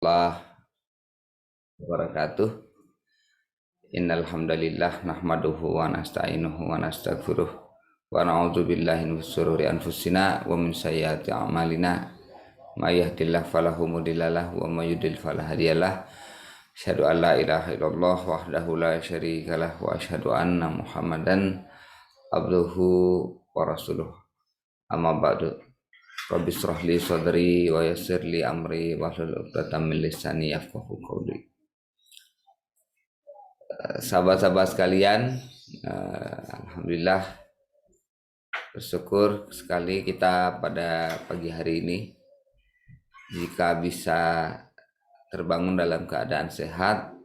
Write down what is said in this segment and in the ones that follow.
Allah wabarakatuh. Innal hamdalillah nahmaduhu wa nasta'inuhu wa nastaghfiruh wa na'udzu billahi min shururi anfusina wa min sayyiati a'malina. May yahdihillahu falahu mudhillalah wa may yudhlil fala hadiyalah. Asyhadu an la ilaha illallah wahdahu la syarikalah wa asyhadu anna Muhammadan abduhu wa rasuluh. Amma ba'du. Rabbi shrah li sadri wa yassir li amri wahlul 'uqdatam min lisani yafqahu qawli. Sahabat-sahabat sekalian, alhamdulillah bersyukur sekali kita pada pagi hari ini jika bisa terbangun dalam keadaan sehat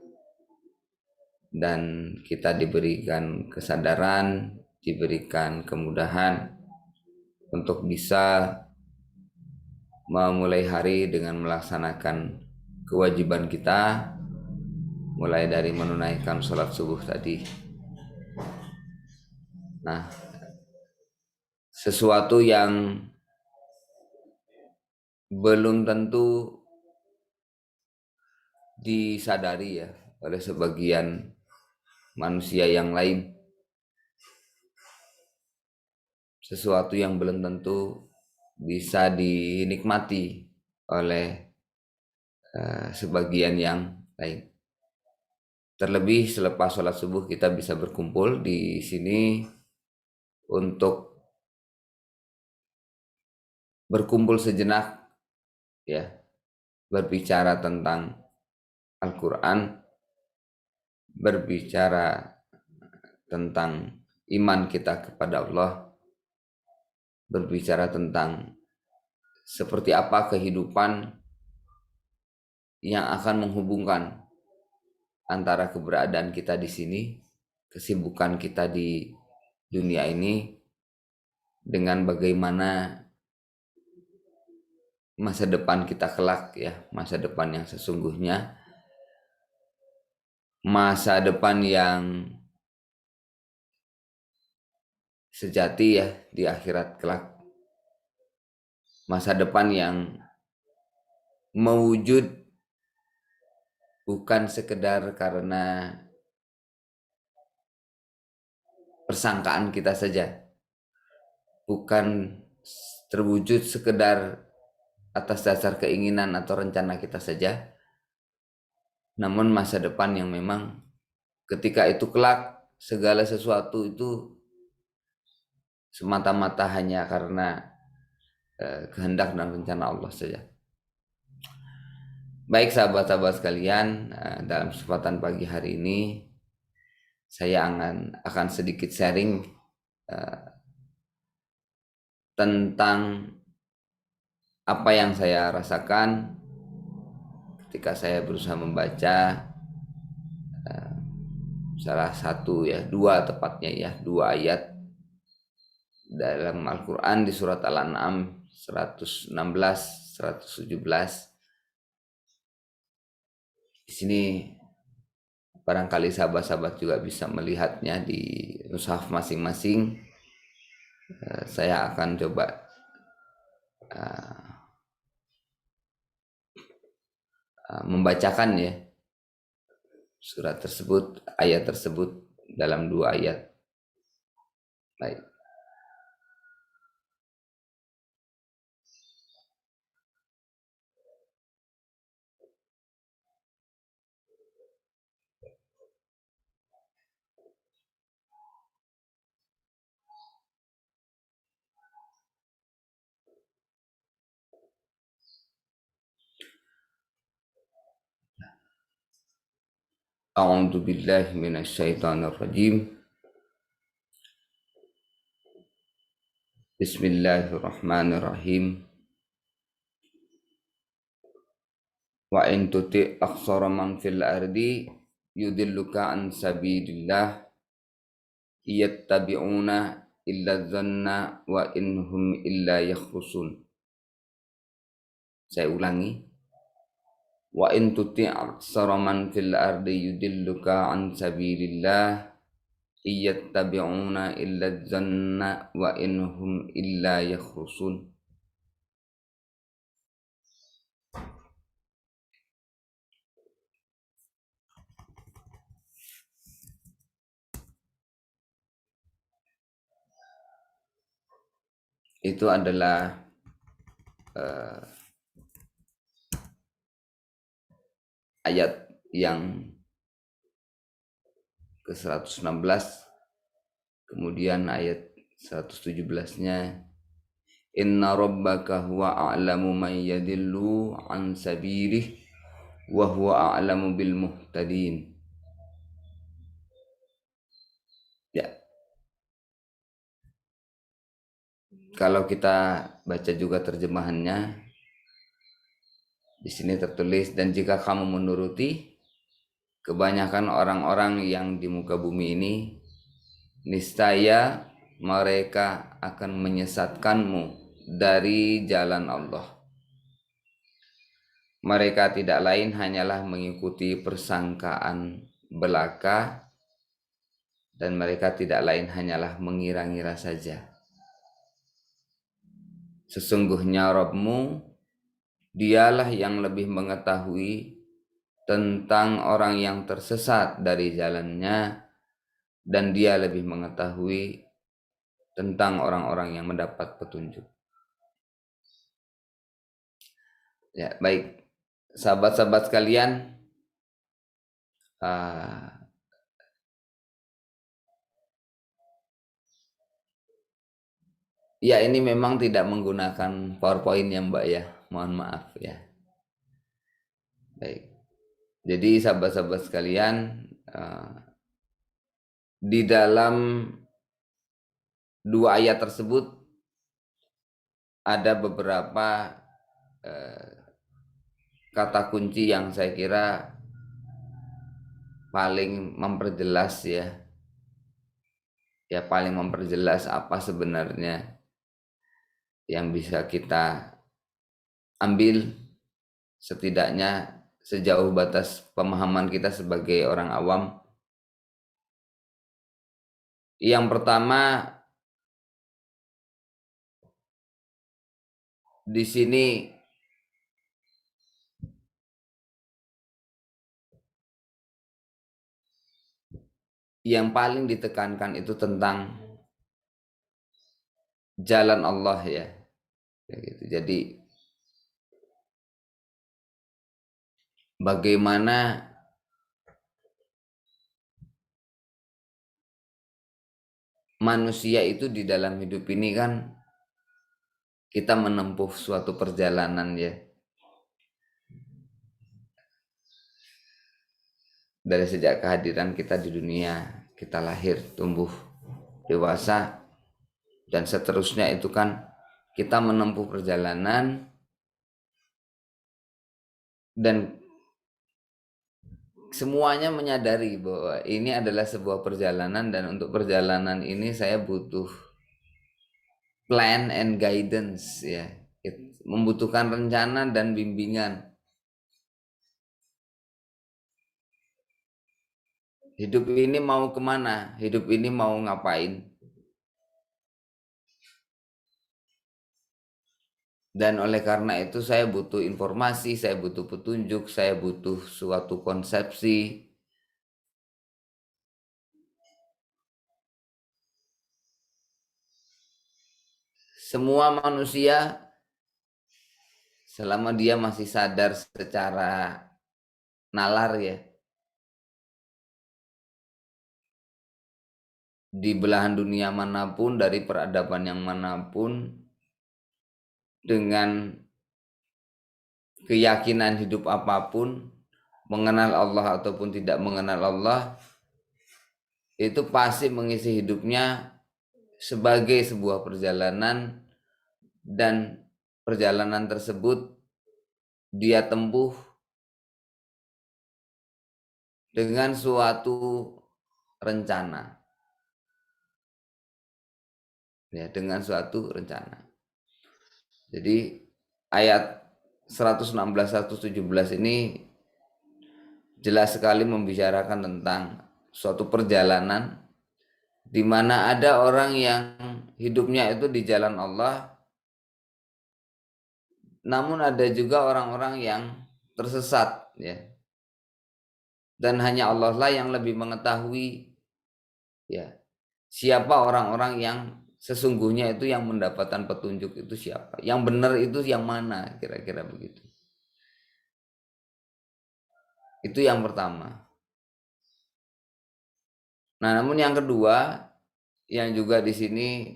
dan kita diberikan kesadaran, diberikan kemudahan untuk bisa memulai hari dengan melaksanakan kewajiban kita, mulai dari menunaikan sholat subuh tadi. Nah, sesuatu yang belum tentu disadari ya oleh sebagian manusia yang lain, sesuatu yang belum tentu bisa dinikmati oleh sebagian yang lain. Terlebih selepas sholat subuh kita bisa berkumpul di sini untuk berkumpul sejenak ya, berbicara tentang Al-Quran, berbicara tentang iman kita kepada Allah, berbicara tentang seperti apa kehidupan yang akan menghubungkan antara keberadaan kita di sini, kesibukan kita di dunia ini, dengan bagaimana masa depan kita kelak ya, masa depan yang sesungguhnya, masa depan yang sejati ya di akhirat kelak, masa depan yang mewujud bukan sekedar karena persangkaan kita saja, bukan terwujud sekedar atas dasar keinginan atau rencana kita saja, namun masa depan yang memang ketika itu kelak segala sesuatu itu semata-mata hanya karena kehendak dan rencana Allah saja. Baik sahabat-sahabat sekalian, dalam kesempatan pagi hari ini saya akan sedikit sharing tentang apa yang saya rasakan ketika saya berusaha membaca salah satu ya, dua ayat dalam Al-Quran di surat Al-An'am 116, 117. Di sini barangkali sahabat-sahabat juga bisa melihatnya di mushaf masing-masing. Saya akan coba membacakan ya surat tersebut, ayat tersebut dalam dua ayat. Baik. A'udzu billahi minasyaitonir rajim. Bismillahirrahmanirrahim. Wa in tuti aksara man fil ardi yudilluka an sabilillah yattabi'una illa dhanna wa inhum illa yakhrusun. Saya ulangi. Wa in tuti aksara man fil ardi yudilluka an sabilillah yattabi'una illa dhanna wa inhum illa yakhrusun. itu adalah ayat yang ke-116, kemudian ayat 117-nya, inna rabbaka huwa a'lamu man yadillu an sabilih wa huwa a'lamu bil muhtadin. Ya, kalau kita baca juga terjemahannya, di sini tertulis, dan jika kamu menuruti kebanyakan orang-orang yang di muka bumi ini, niscaya mereka akan menyesatkanmu dari jalan Allah. Mereka tidak lain hanyalah mengikuti persangkaan belaka, dan mereka tidak lain hanyalah mengira-ngira saja. Sesungguhnya Rabbmu, dialah yang lebih mengetahui tentang orang yang tersesat dari jalannya, dan dia lebih mengetahui tentang orang-orang yang mendapat petunjuk. Ya, baik. Sahabat-sahabat sekalian, ya ini memang tidak menggunakan PowerPoint ya Mbak ya, mohon maaf ya. Baik. Jadi sahabat-sahabat sekalian, di dalam dua ayat tersebut ada beberapa kata kunci yang saya kira paling memperjelas ya paling memperjelas apa sebenarnya yang bisa kita ambil, setidaknya sejauh batas pemahaman kita sebagai orang awam. Yang pertama, di sini yang paling ditekankan itu tentang jalan Allah ya. Gitu. Jadi bagaimana manusia itu di dalam hidup ini kan kita menempuh suatu perjalanan ya. Dari sejak kehadiran kita di dunia, kita lahir, tumbuh, dewasa, dan seterusnya itu kan kita menempuh perjalanan, dan semuanya menyadari bahwa ini adalah sebuah perjalanan, dan untuk perjalanan ini saya butuh plan and guidance ya, membutuhkan rencana dan bimbingan. Hidup ini mau kemana? Hidup ini mau ngapain? Dan oleh karena itu saya butuh informasi, saya butuh petunjuk, saya butuh suatu konsepsi. Semua manusia, selama dia masih sadar secara nalar ya, di belahan dunia manapun, dari peradaban yang manapun, dengan keyakinan hidup apapun, mengenal Allah ataupun tidak mengenal Allah, itu pasti mengisi hidupnya sebagai sebuah perjalanan, dan perjalanan tersebut dia tempuh dengan suatu rencana. Ya, dengan suatu rencana. Jadi ayat 116 117 ini jelas sekali membicarakan tentang suatu perjalanan di mana ada orang yang hidupnya itu di jalan Allah, namun ada juga orang-orang yang tersesat ya. Dan hanya Allah lah yang lebih mengetahui ya siapa orang-orang yang sesungguhnya itu yang mendapatkan petunjuk itu siapa, yang benar itu yang mana, kira-kira begitu. Itu yang pertama. Nah, namun yang kedua yang juga di sini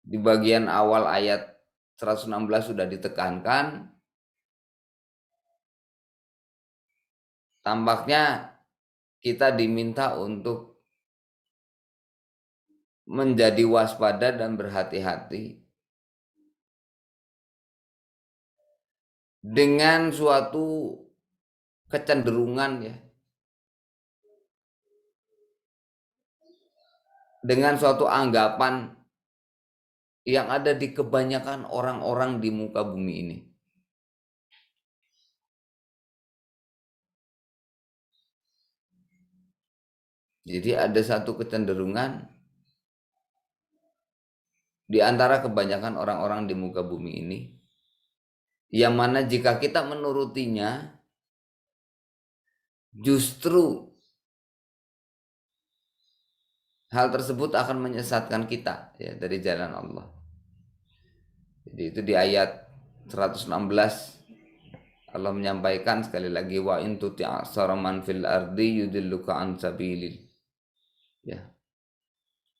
di bagian awal ayat 116 sudah ditekankan, tampaknya kita diminta untuk menjadi waspada dan berhati-hati dengan suatu kecenderungan ya, dengan suatu anggapan yang ada di kebanyakan orang-orang di muka bumi ini. Jadi ada satu kecenderungan di antara kebanyakan orang-orang di muka bumi ini, yang mana jika kita menurutinya, justru hal tersebut akan menyesatkan kita ya dari jalan Allah. Jadi itu di ayat 116 Allah menyampaikan sekali lagi, wa in tuti' aksara man fil ardi yudilluka an sabilil. Ya.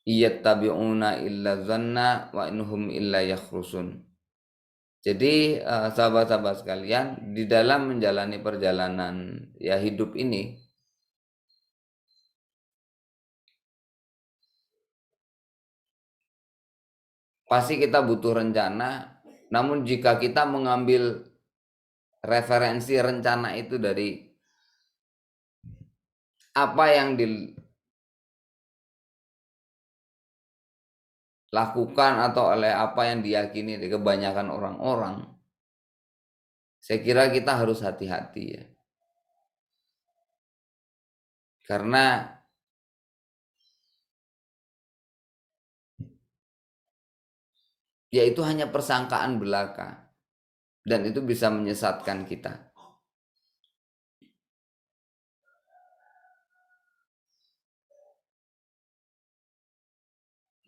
Iyattabi'una illa dhanna wa inhum illa yakhrusun. Jadi sahabat-sahabat sekalian, di dalam menjalani perjalanan ya hidup ini, pasti kita butuh rencana. Namun jika kita mengambil referensi rencana itu dari apa yang dilakukan atau oleh apa yang diyakini di kebanyakan orang-orang, saya kira kita harus hati-hati ya. Karena ya itu hanya persangkaan belaka dan itu bisa menyesatkan kita.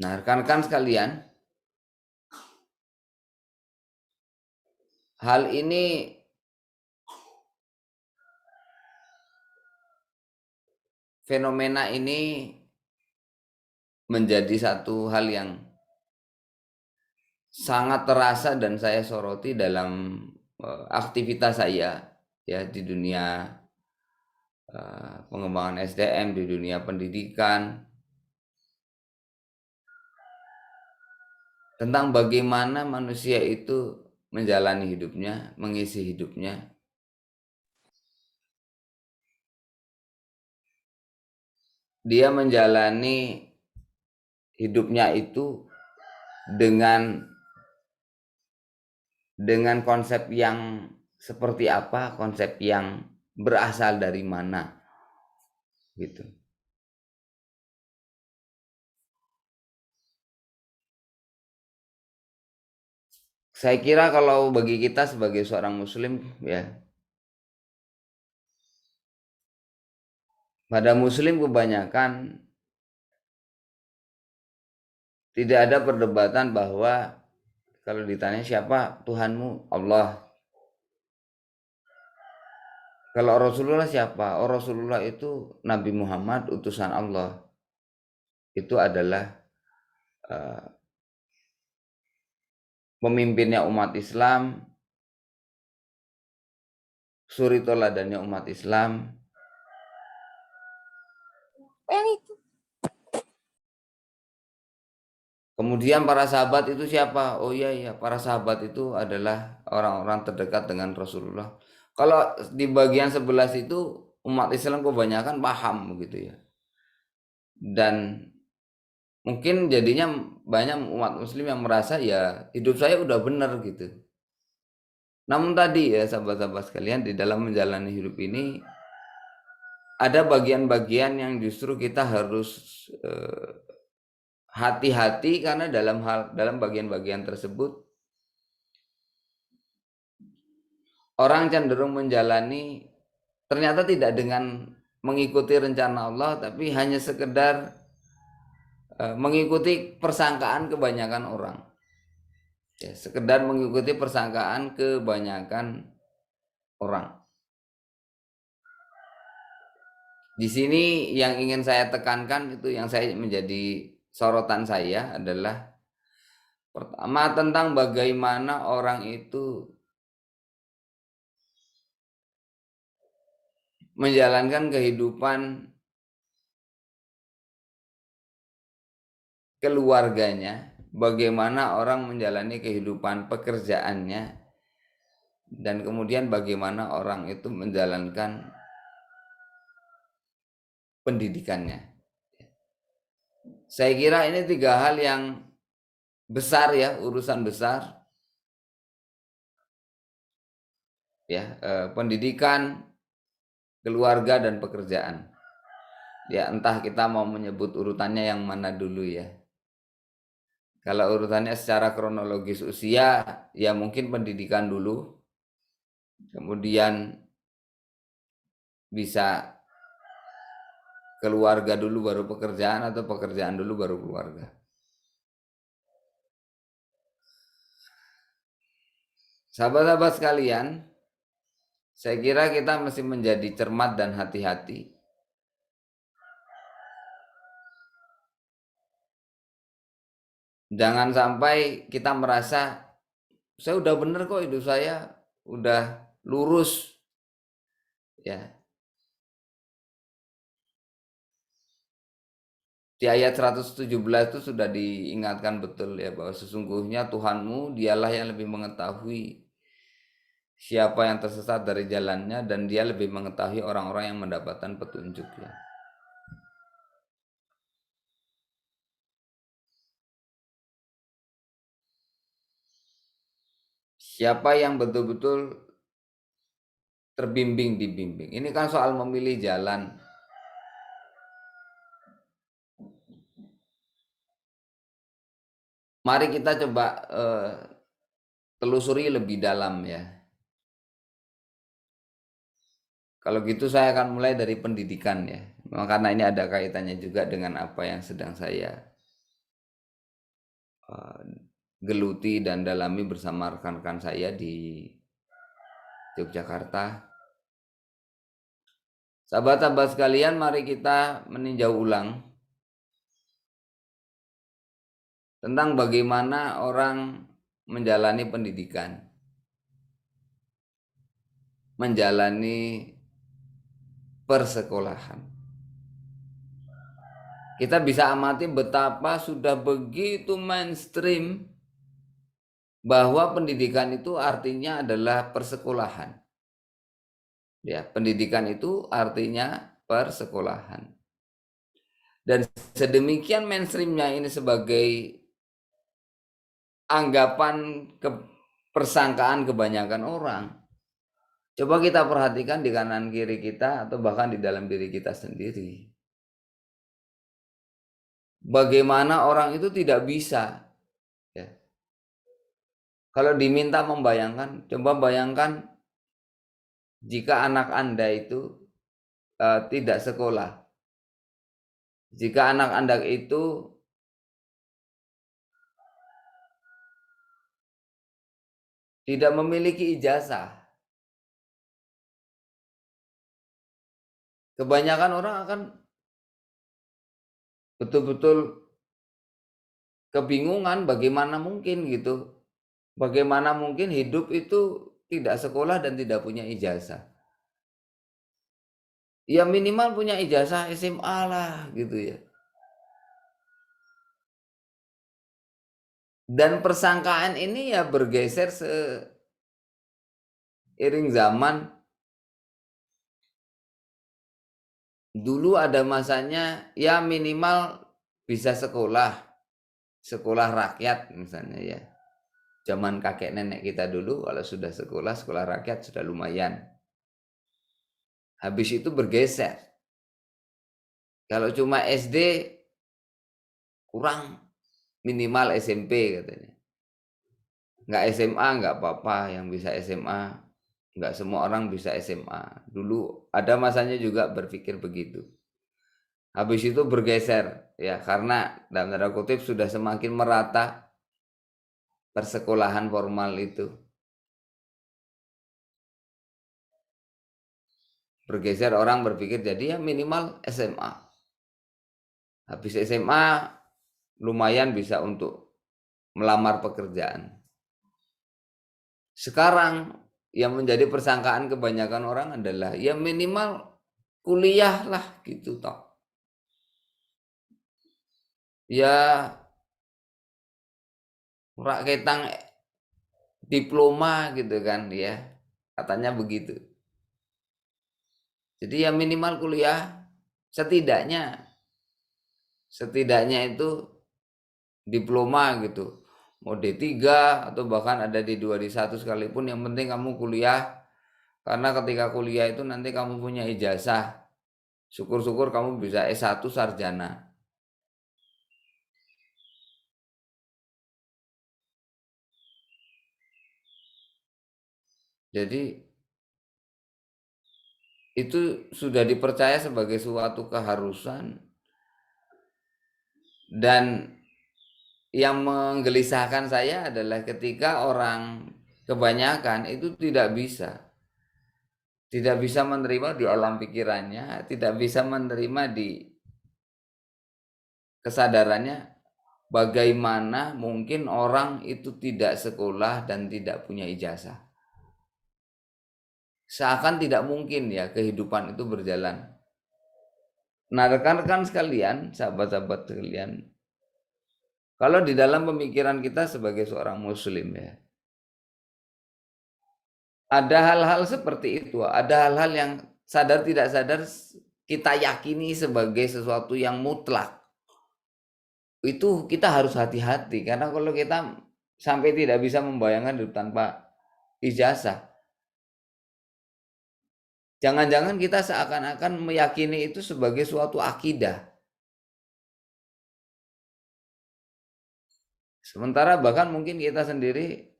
Nah, rekan-rekan sekalian, hal ini fenomena ini menjadi satu hal yang sangat terasa dan saya soroti dalam aktivitas saya ya di dunia pengembangan SDM, di dunia pendidikan, tentang bagaimana manusia itu menjalani hidupnya, mengisi hidupnya. Dia menjalani hidupnya itu dengan konsep yang seperti apa, konsep yang berasal dari mana, gitu. Saya kira kalau bagi kita sebagai seorang muslim ya, pada muslim kebanyakan tidak ada perdebatan bahwa kalau ditanya siapa Tuhanmu, Allah. Kalau Rasulullah siapa? Oh, Rasulullah itu Nabi Muhammad utusan Allah. Itu adalah pemimpinnya umat Islam, suri toladannya umat Islam. Kemudian para sahabat itu siapa? Oh iya, para sahabat itu adalah orang-orang terdekat dengan Rasulullah. Kalau di bagian 11 itu umat Islam kebanyakan paham begitu ya. Dan mungkin jadinya banyak umat muslim yang merasa ya hidup saya udah benar gitu. Namun tadi ya sahabat-sahabat sekalian, di dalam menjalani hidup ini ada bagian-bagian yang justru kita harus hati-hati, karena dalam bagian-bagian tersebut orang cenderung menjalani ternyata tidak dengan mengikuti rencana Allah, tapi hanya sekedar mengikuti persangkaan kebanyakan orang. Ya, sekedar mengikuti persangkaan kebanyakan orang. Di sini yang ingin saya tekankan itu yang saya menjadi sorotan saya adalah pertama tentang bagaimana orang itu menjalankan kehidupan keluarganya, bagaimana orang menjalani kehidupan pekerjaannya, dan kemudian bagaimana orang itu menjalankan pendidikannya. Saya kira ini tiga hal yang besar ya, urusan besar ya, pendidikan, keluarga dan pekerjaan. Ya entah kita mau menyebut urutannya yang mana dulu ya. Kalau urutannya secara kronologis usia, ya mungkin pendidikan dulu, kemudian bisa keluarga dulu baru pekerjaan, atau pekerjaan dulu baru keluarga. Sahabat-sahabat sekalian, saya kira kita mesti menjadi cermat dan hati-hati. Jangan sampai kita merasa saya udah bener kok, hidup saya udah lurus ya. Di ayat 117 itu sudah diingatkan betul ya, bahwa sesungguhnya Tuhanmu dialah yang lebih mengetahui siapa yang tersesat dari jalannya, dan dia lebih mengetahui orang-orang yang mendapatkan petunjuk ya. Siapa yang betul-betul terbimbing dibimbing. Ini kan soal memilih jalan. Mari kita coba telusuri lebih dalam ya. Kalau gitu saya akan mulai dari pendidikan ya. Karena ini ada kaitannya juga dengan apa yang sedang saya geluti dan dalami bersama rekan-rekan saya di Yogyakarta. Sahabat-sahabat sekalian, mari kita meninjau ulang tentang bagaimana orang menjalani pendidikan, menjalani persekolahan. Kita bisa amati betapa sudah begitu mainstream bahwa pendidikan itu artinya adalah persekolahan. Ya, pendidikan itu artinya persekolahan. Dan sedemikian mainstreamnya ini sebagai anggapan persangkaan kebanyakan orang. Coba kita perhatikan di kanan kiri kita atau bahkan di dalam diri kita sendiri. Bagaimana orang itu tidak bisa ya. Kalau diminta membayangkan, coba bayangkan jika anak Anda itu tidak sekolah. Jika anak Anda itu tidak memiliki ijazah, kebanyakan orang akan betul-betul kebingungan bagaimana mungkin gitu. Bagaimana mungkin hidup itu tidak sekolah dan tidak punya ijazah. Ya minimal punya ijazah SMA lah gitu ya. Dan persangkaan ini ya bergeser seiring zaman. Dulu ada masanya ya minimal bisa sekolah rakyat misalnya ya. Zaman kakek nenek kita dulu kalau sudah sekolah rakyat sudah lumayan. Habis itu bergeser. Kalau cuma SD kurang, minimal SMP katanya. Nggak SMA nggak apa-apa, yang bisa SMA. Nggak semua orang bisa SMA. Dulu ada masanya juga berpikir begitu. Habis itu bergeser ya, karena dalam tanda kutip sudah semakin merata persekolahan formal itu. Bergeser, orang berpikir jadi ya minimal SMA. Habis SMA lumayan bisa untuk melamar pekerjaan. Sekarang yang menjadi persangkaan kebanyakan orang adalah ya minimal kuliah lah gitu toh. Ya raketang diploma gitu kan ya. Katanya begitu. Jadi ya minimal kuliah setidaknya setidaknya itu diploma gitu. Mau D3 atau bahkan ada D2 D1 sekalipun, yang penting kamu kuliah, karena ketika kuliah itu nanti kamu punya ijazah. Syukur-syukur kamu bisa S1 sarjana. Jadi itu sudah dipercaya sebagai suatu keharusan, dan yang menggelisahkan saya adalah ketika orang kebanyakan itu tidak bisa menerima di alam pikirannya, tidak bisa menerima di kesadarannya bagaimana mungkin orang itu tidak sekolah dan tidak punya ijazah. Seakan tidak mungkin ya kehidupan itu berjalan. Nah, rekan-rekan sekalian, sahabat-sahabat sekalian, kalau di dalam pemikiran kita sebagai seorang muslim ya, ada hal-hal seperti itu, ada hal-hal yang sadar tidak sadar kita yakini sebagai sesuatu yang mutlak. Itu kita harus hati-hati, karena kalau kita sampai tidak bisa membayangkan hidup tanpa ijazah, jangan-jangan kita seakan-akan meyakini itu sebagai suatu akidah. Sementara bahkan mungkin kita sendiri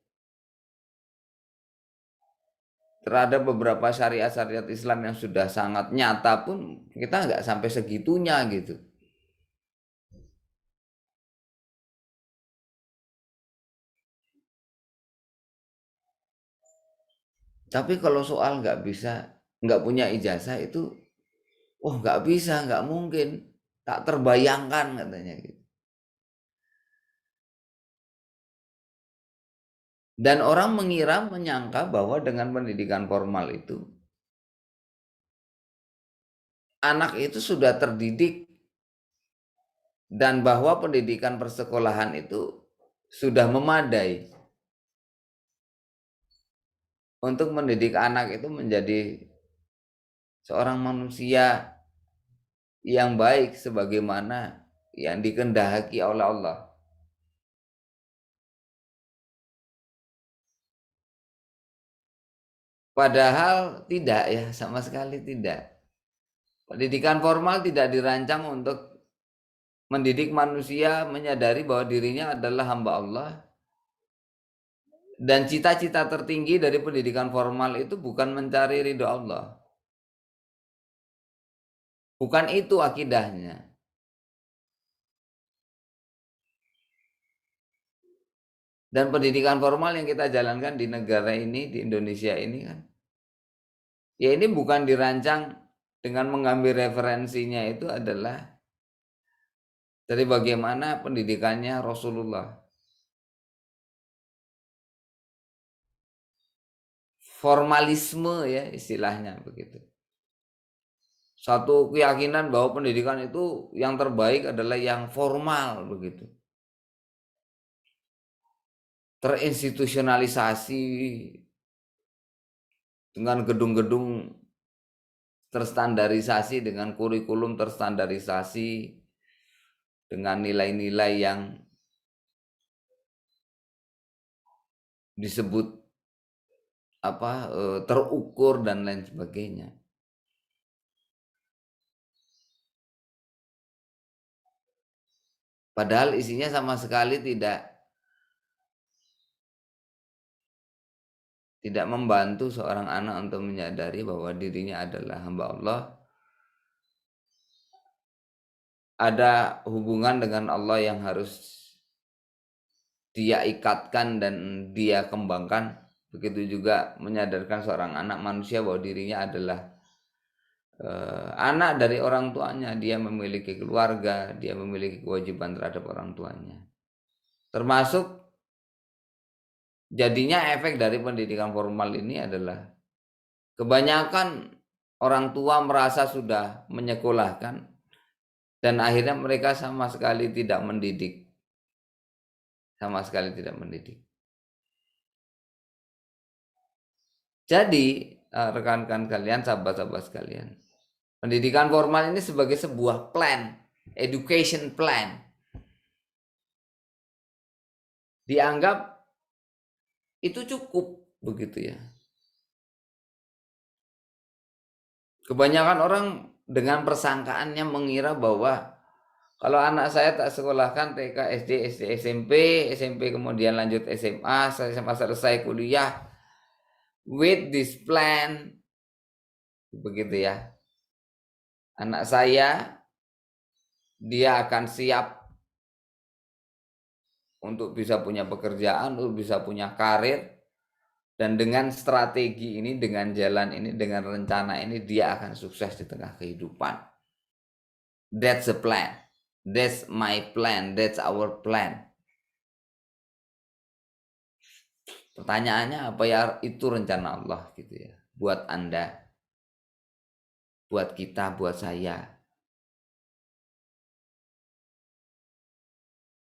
terhadap beberapa syariat-syariat Islam yang sudah sangat nyata pun kita nggak sampai segitunya gitu. Tapi kalau soal nggak punya ijazah itu, wah nggak bisa, nggak mungkin, tak terbayangkan katanya gitu. Dan orang menyangka bahwa dengan pendidikan formal itu anak itu sudah terdidik, dan bahwa pendidikan persekolahan itu sudah memadai untuk mendidik anak itu menjadi seorang manusia yang baik sebagaimana yang dikehendaki oleh Allah. Padahal tidak ya, sama sekali tidak. Pendidikan formal tidak dirancang untuk mendidik manusia menyadari bahwa dirinya adalah hamba Allah. Dan cita-cita tertinggi dari pendidikan formal itu bukan mencari ridho Allah. Bukan itu akidahnya. Dan pendidikan formal yang kita jalankan di negara ini, di Indonesia ini kan, ya ini bukan dirancang dengan mengambil referensinya itu adalah dari bagaimana pendidikannya Rasulullah. Formalisme ya istilahnya begitu. Satu keyakinan bahwa pendidikan itu yang terbaik adalah yang formal begitu. Terinstitusionalisasi dengan gedung-gedung terstandarisasi, dengan kurikulum terstandarisasi, dengan nilai-nilai yang disebut terukur dan lain sebagainya. Padahal isinya sama sekali tidak membantu seorang anak untuk menyadari bahwa dirinya adalah hamba Allah, ada hubungan dengan Allah yang harus dia ikatkan dan dia kembangkan. Begitu juga menyadarkan seorang anak manusia bahwa dirinya adalah anak dari orang tuanya. Dia memiliki keluarga, dia memiliki kewajiban terhadap orang tuanya. Termasuk jadinya efek dari pendidikan formal ini adalah kebanyakan orang tua merasa sudah menyekolahkan dan akhirnya mereka sama sekali tidak mendidik. Sama sekali tidak mendidik. Jadi rekan-rekan kalian, sahabat-sahabat sekalian, pendidikan formal ini sebagai sebuah plan, education plan, dianggap itu cukup begitu ya. Kebanyakan orang dengan persangkaannya mengira bahwa kalau anak saya tak sekolahkan TK, SD, SMP kemudian lanjut SMA, SMA selesai kuliah, with this plan, begitu ya, anak saya dia akan siap untuk bisa punya pekerjaan, untuk bisa punya karir, dan dengan strategi ini, dengan jalan ini, dengan rencana ini, dia akan sukses di tengah kehidupan. That's the plan. That's my plan. That's our plan. Pertanyaannya apa ya, itu rencana Allah gitu ya. Buat Anda, buat kita, buat saya.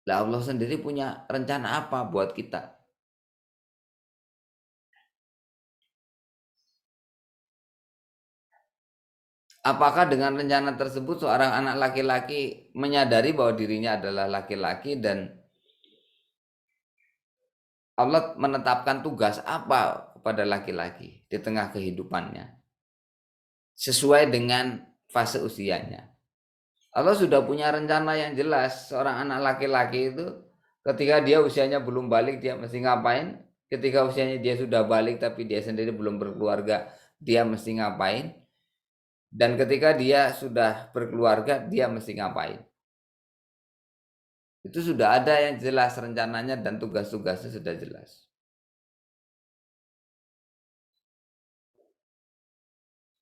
Lah Allah sendiri punya rencana apa buat kita? Apakah dengan rencana tersebut seorang anak laki-laki menyadari bahwa dirinya adalah laki-laki dan Allah menetapkan tugas apa kepada laki-laki di tengah kehidupannya sesuai dengan fase usianya? Allah sudah punya rencana yang jelas. Seorang anak laki-laki itu ketika dia usianya belum balik dia mesti ngapain? Ketika usianya dia sudah balik tapi dia sendiri belum berkeluarga, dia mesti ngapain? Dan ketika dia sudah berkeluarga, dia mesti ngapain? Itu sudah ada yang jelas rencananya dan tugas-tugasnya sudah jelas.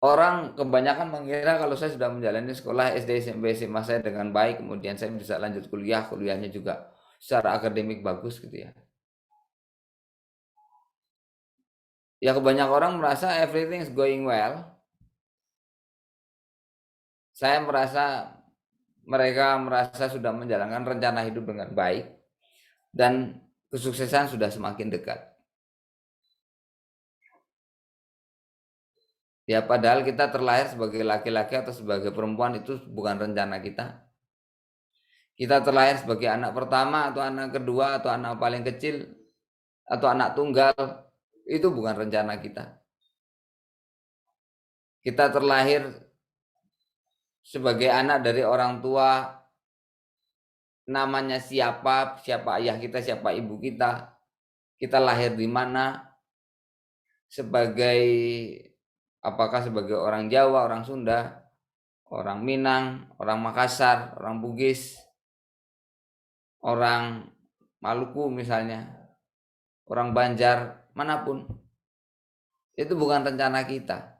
Orang kebanyakan mengira kalau saya sudah menjalani sekolah SD, SMP, SMA saya dengan baik, kemudian saya bisa lanjut kuliah, kuliahnya juga secara akademik bagus gitu ya. Ya kebanyakan orang merasa everything is going well. Saya merasa mereka merasa sudah menjalankan rencana hidup dengan baik dan kesuksesan sudah semakin dekat. Ya padahal kita terlahir sebagai laki-laki atau sebagai perempuan itu bukan rencana kita. Kita terlahir sebagai anak pertama atau anak kedua atau anak paling kecil atau anak tunggal, itu bukan rencana kita. Kita terlahir sebagai anak dari orang tua, namanya siapa, siapa ayah kita, siapa ibu kita lahir di mana, sebagai apakah sebagai orang Jawa, orang Sunda, orang Minang, orang Makassar, orang Bugis, orang Maluku misalnya, orang Banjar, manapun. Itu bukan rencana kita.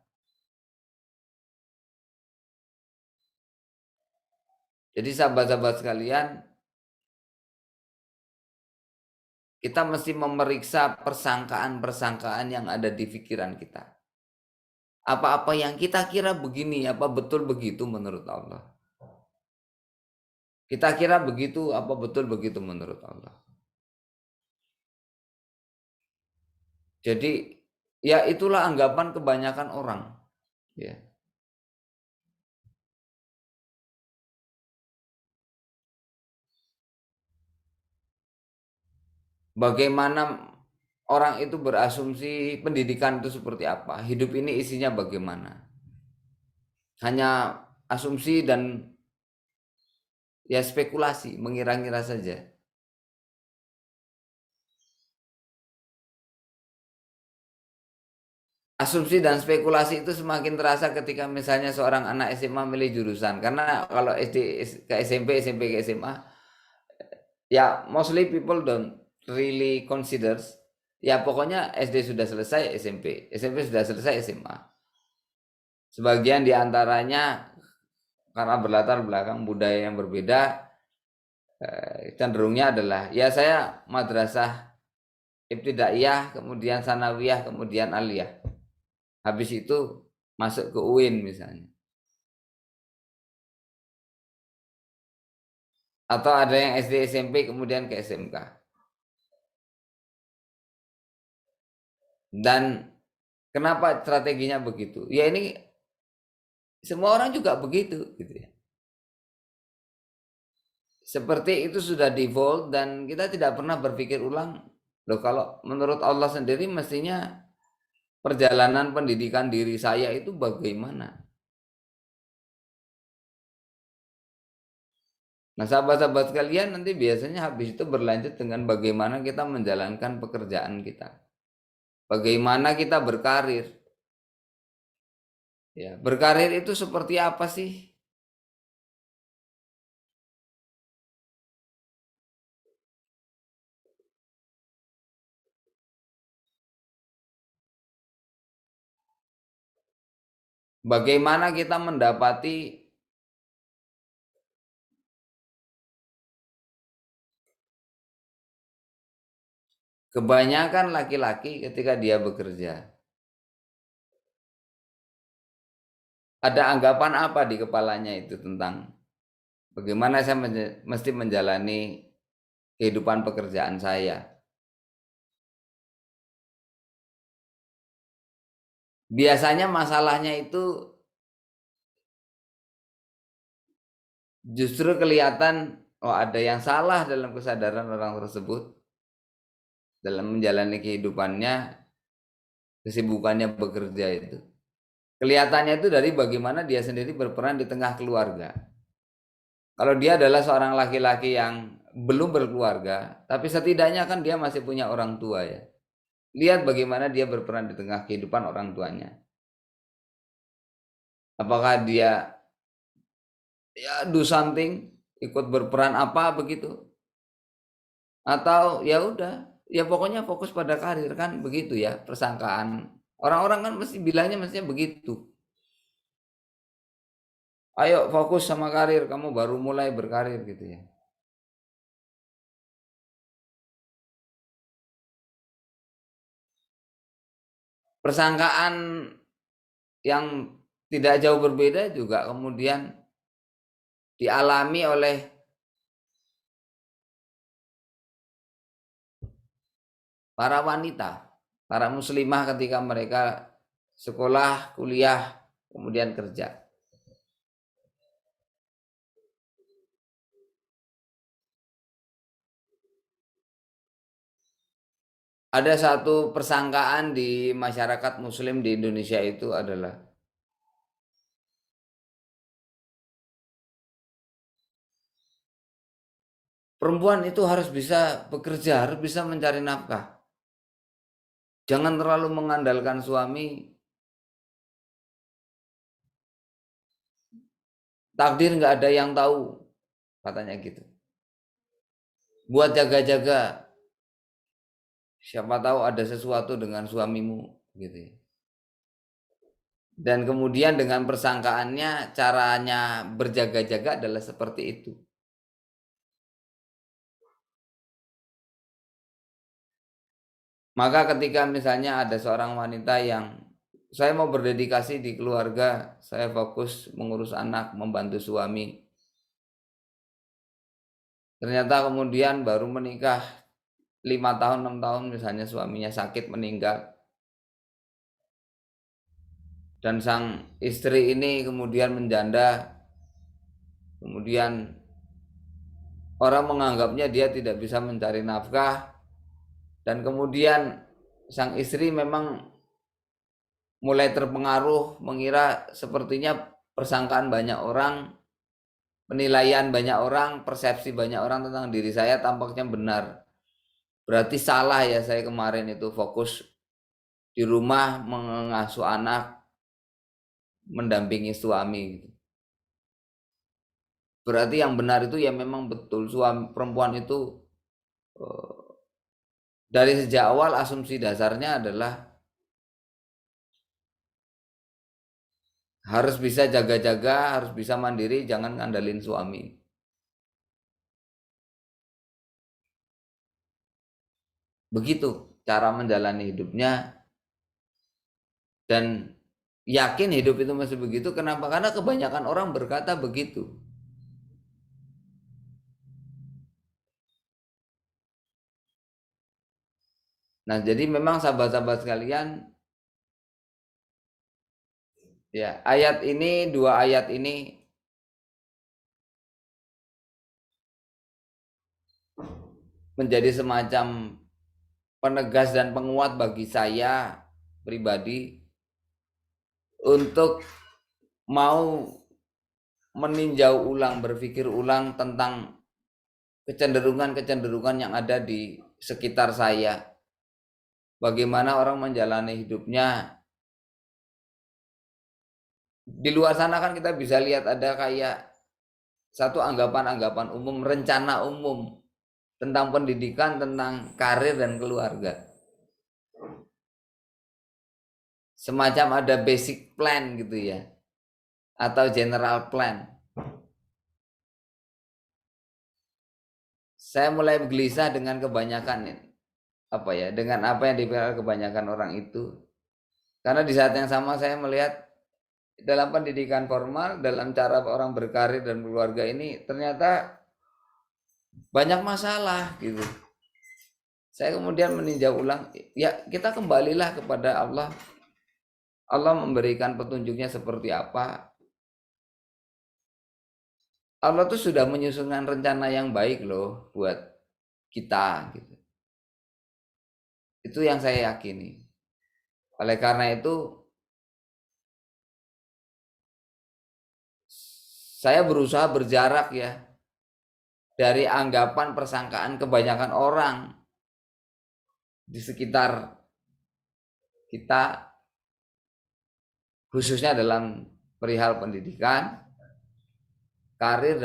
Jadi sahabat-sahabat sekalian, kita mesti memeriksa persangkaan-persangkaan yang ada di pikiran kita. Apa-apa yang kita kira begini, apa betul begitu menurut Allah? Kita kira begitu, apa betul begitu menurut Allah? Jadi ya itulah anggapan kebanyakan orang. Ya. Bagaimana orang itu berasumsi pendidikan itu seperti apa? Hidup ini isinya bagaimana? Hanya asumsi dan ya spekulasi, mengira-ngira saja. asumsi dan spekulasi itu semakin terasa ketika misalnya seorang anak SMA milih jurusan. Karena kalau SD ke SMP, SMP ke SMA, ya mostly people don't really considers. Ya pokoknya SD sudah selesai, SMP, SMP sudah selesai, SMA. Sebagian diantaranya karena berlatar belakang budaya yang berbeda, cenderungnya adalah ya saya madrasah ibtidaiyah, kemudian sanawiyah, kemudian aliyah. Habis itu masuk ke UIN misalnya. Atau ada yang SD SMP kemudian ke SMK. Dan kenapa strateginya begitu? Ya ini semua orang juga begitu gitu ya. Seperti itu sudah default dan kita tidak pernah berpikir ulang. Loh kalau menurut Allah sendiri mestinya perjalanan pendidikan diri saya itu bagaimana? Nah, sahabat-sahabat sekalian nanti biasanya habis itu berlanjut dengan bagaimana kita menjalankan pekerjaan kita. Bagaimana kita berkarir. Ya, berkarir itu seperti apa sih? Bagaimana kita mendapati kebanyakan laki-laki ketika dia bekerja, ada anggapan apa di kepalanya itu tentang bagaimana saya mesti menjalani kehidupan pekerjaan saya. Biasanya masalahnya itu justru kelihatan oh ada yang salah dalam kesadaran orang tersebut dalam menjalani kehidupannya, kesibukannya bekerja itu. Kelihatannya itu dari bagaimana dia sendiri berperan di tengah keluarga. Kalau dia adalah seorang laki-laki yang belum berkeluarga, tapi setidaknya kan dia masih punya orang tua ya. Lihat bagaimana dia berperan di tengah kehidupan orang tuanya. Apakah dia ya do something, ikut berperan apa begitu? Atau ya udah, ya pokoknya fokus pada karir kan begitu ya persangkaan. Orang-orang kan mesti bilangnya mestinya begitu. Ayo fokus sama karir, kamu baru mulai berkarir gitu ya. Persangkaan yang tidak jauh berbeda juga kemudian dialami oleh para wanita, para muslimah ketika mereka sekolah, kuliah, kemudian kerja. Ada satu persangkaan di masyarakat muslim di Indonesia itu adalah perempuan itu harus bisa bekerja, harus bisa mencari nafkah. Jangan terlalu mengandalkan suami. Takdir nggak ada yang tahu, katanya gitu. Buat jaga-jaga, siapa tahu ada sesuatu dengan suamimu, gitu ya. Dan kemudian dengan persangkaannya, caranya berjaga-jaga adalah seperti itu. Maka ketika misalnya ada seorang wanita yang saya mau berdedikasi di keluarga, saya fokus mengurus anak, membantu suami. Ternyata kemudian baru menikah 5 tahun, 6 tahun misalnya suaminya sakit meninggal. Dan sang istri ini kemudian menjanda, kemudian orang menganggapnya dia tidak bisa mencari nafkah, dan kemudian sang istri memang mulai terpengaruh mengira sepertinya persangkaan banyak orang, penilaian banyak orang, persepsi banyak orang tentang diri saya tampaknya benar. Berarti salah ya saya kemarin itu fokus di rumah mengasuh anak, mendampingi suami gitu. Berarti yang benar itu ya memang betul suami perempuan itu dari sejak awal asumsi dasarnya adalah harus bisa jaga-jaga, harus bisa mandiri, jangan ngandalin suami. Begitu cara menjalani hidupnya, dan yakin hidup itu masih begitu. Kenapa? Karena kebanyakan orang berkata begitu. Nah, jadi memang sahabat-sahabat sekalian, ya ayat ini, dua ayat ini menjadi semacam penegas dan penguat bagi saya pribadi untuk mau meninjau ulang, berpikir ulang tentang kecenderungan-kecenderungan yang ada di sekitar saya. Bagaimana orang menjalani hidupnya. Di luar sana kan kita bisa lihat ada kayak satu anggapan-anggapan umum, rencana umum tentang pendidikan, tentang karir dan keluarga. Semacam ada basic plan gitu ya, atau general plan. Saya mulai gelisah dengan kebanyakan apa ya, dengan apa yang dipikirkan kebanyakan orang itu. Karena di saat yang sama saya melihat dalam pendidikan formal, dalam cara orang berkarir dan keluarga ini ternyata banyak masalah gitu. Saya kemudian meninjau ulang, ya kita kembalilah kepada Allah. Allah memberikan petunjuknya seperti apa. Allah tuh sudah menyusunkan rencana yang baik loh buat kita gitu. Itu yang saya yakini. Oleh karena itu saya berusaha berjarak ya dari anggapan persangkaan kebanyakan orang di sekitar kita, khususnya dalam perihal pendidikan, karir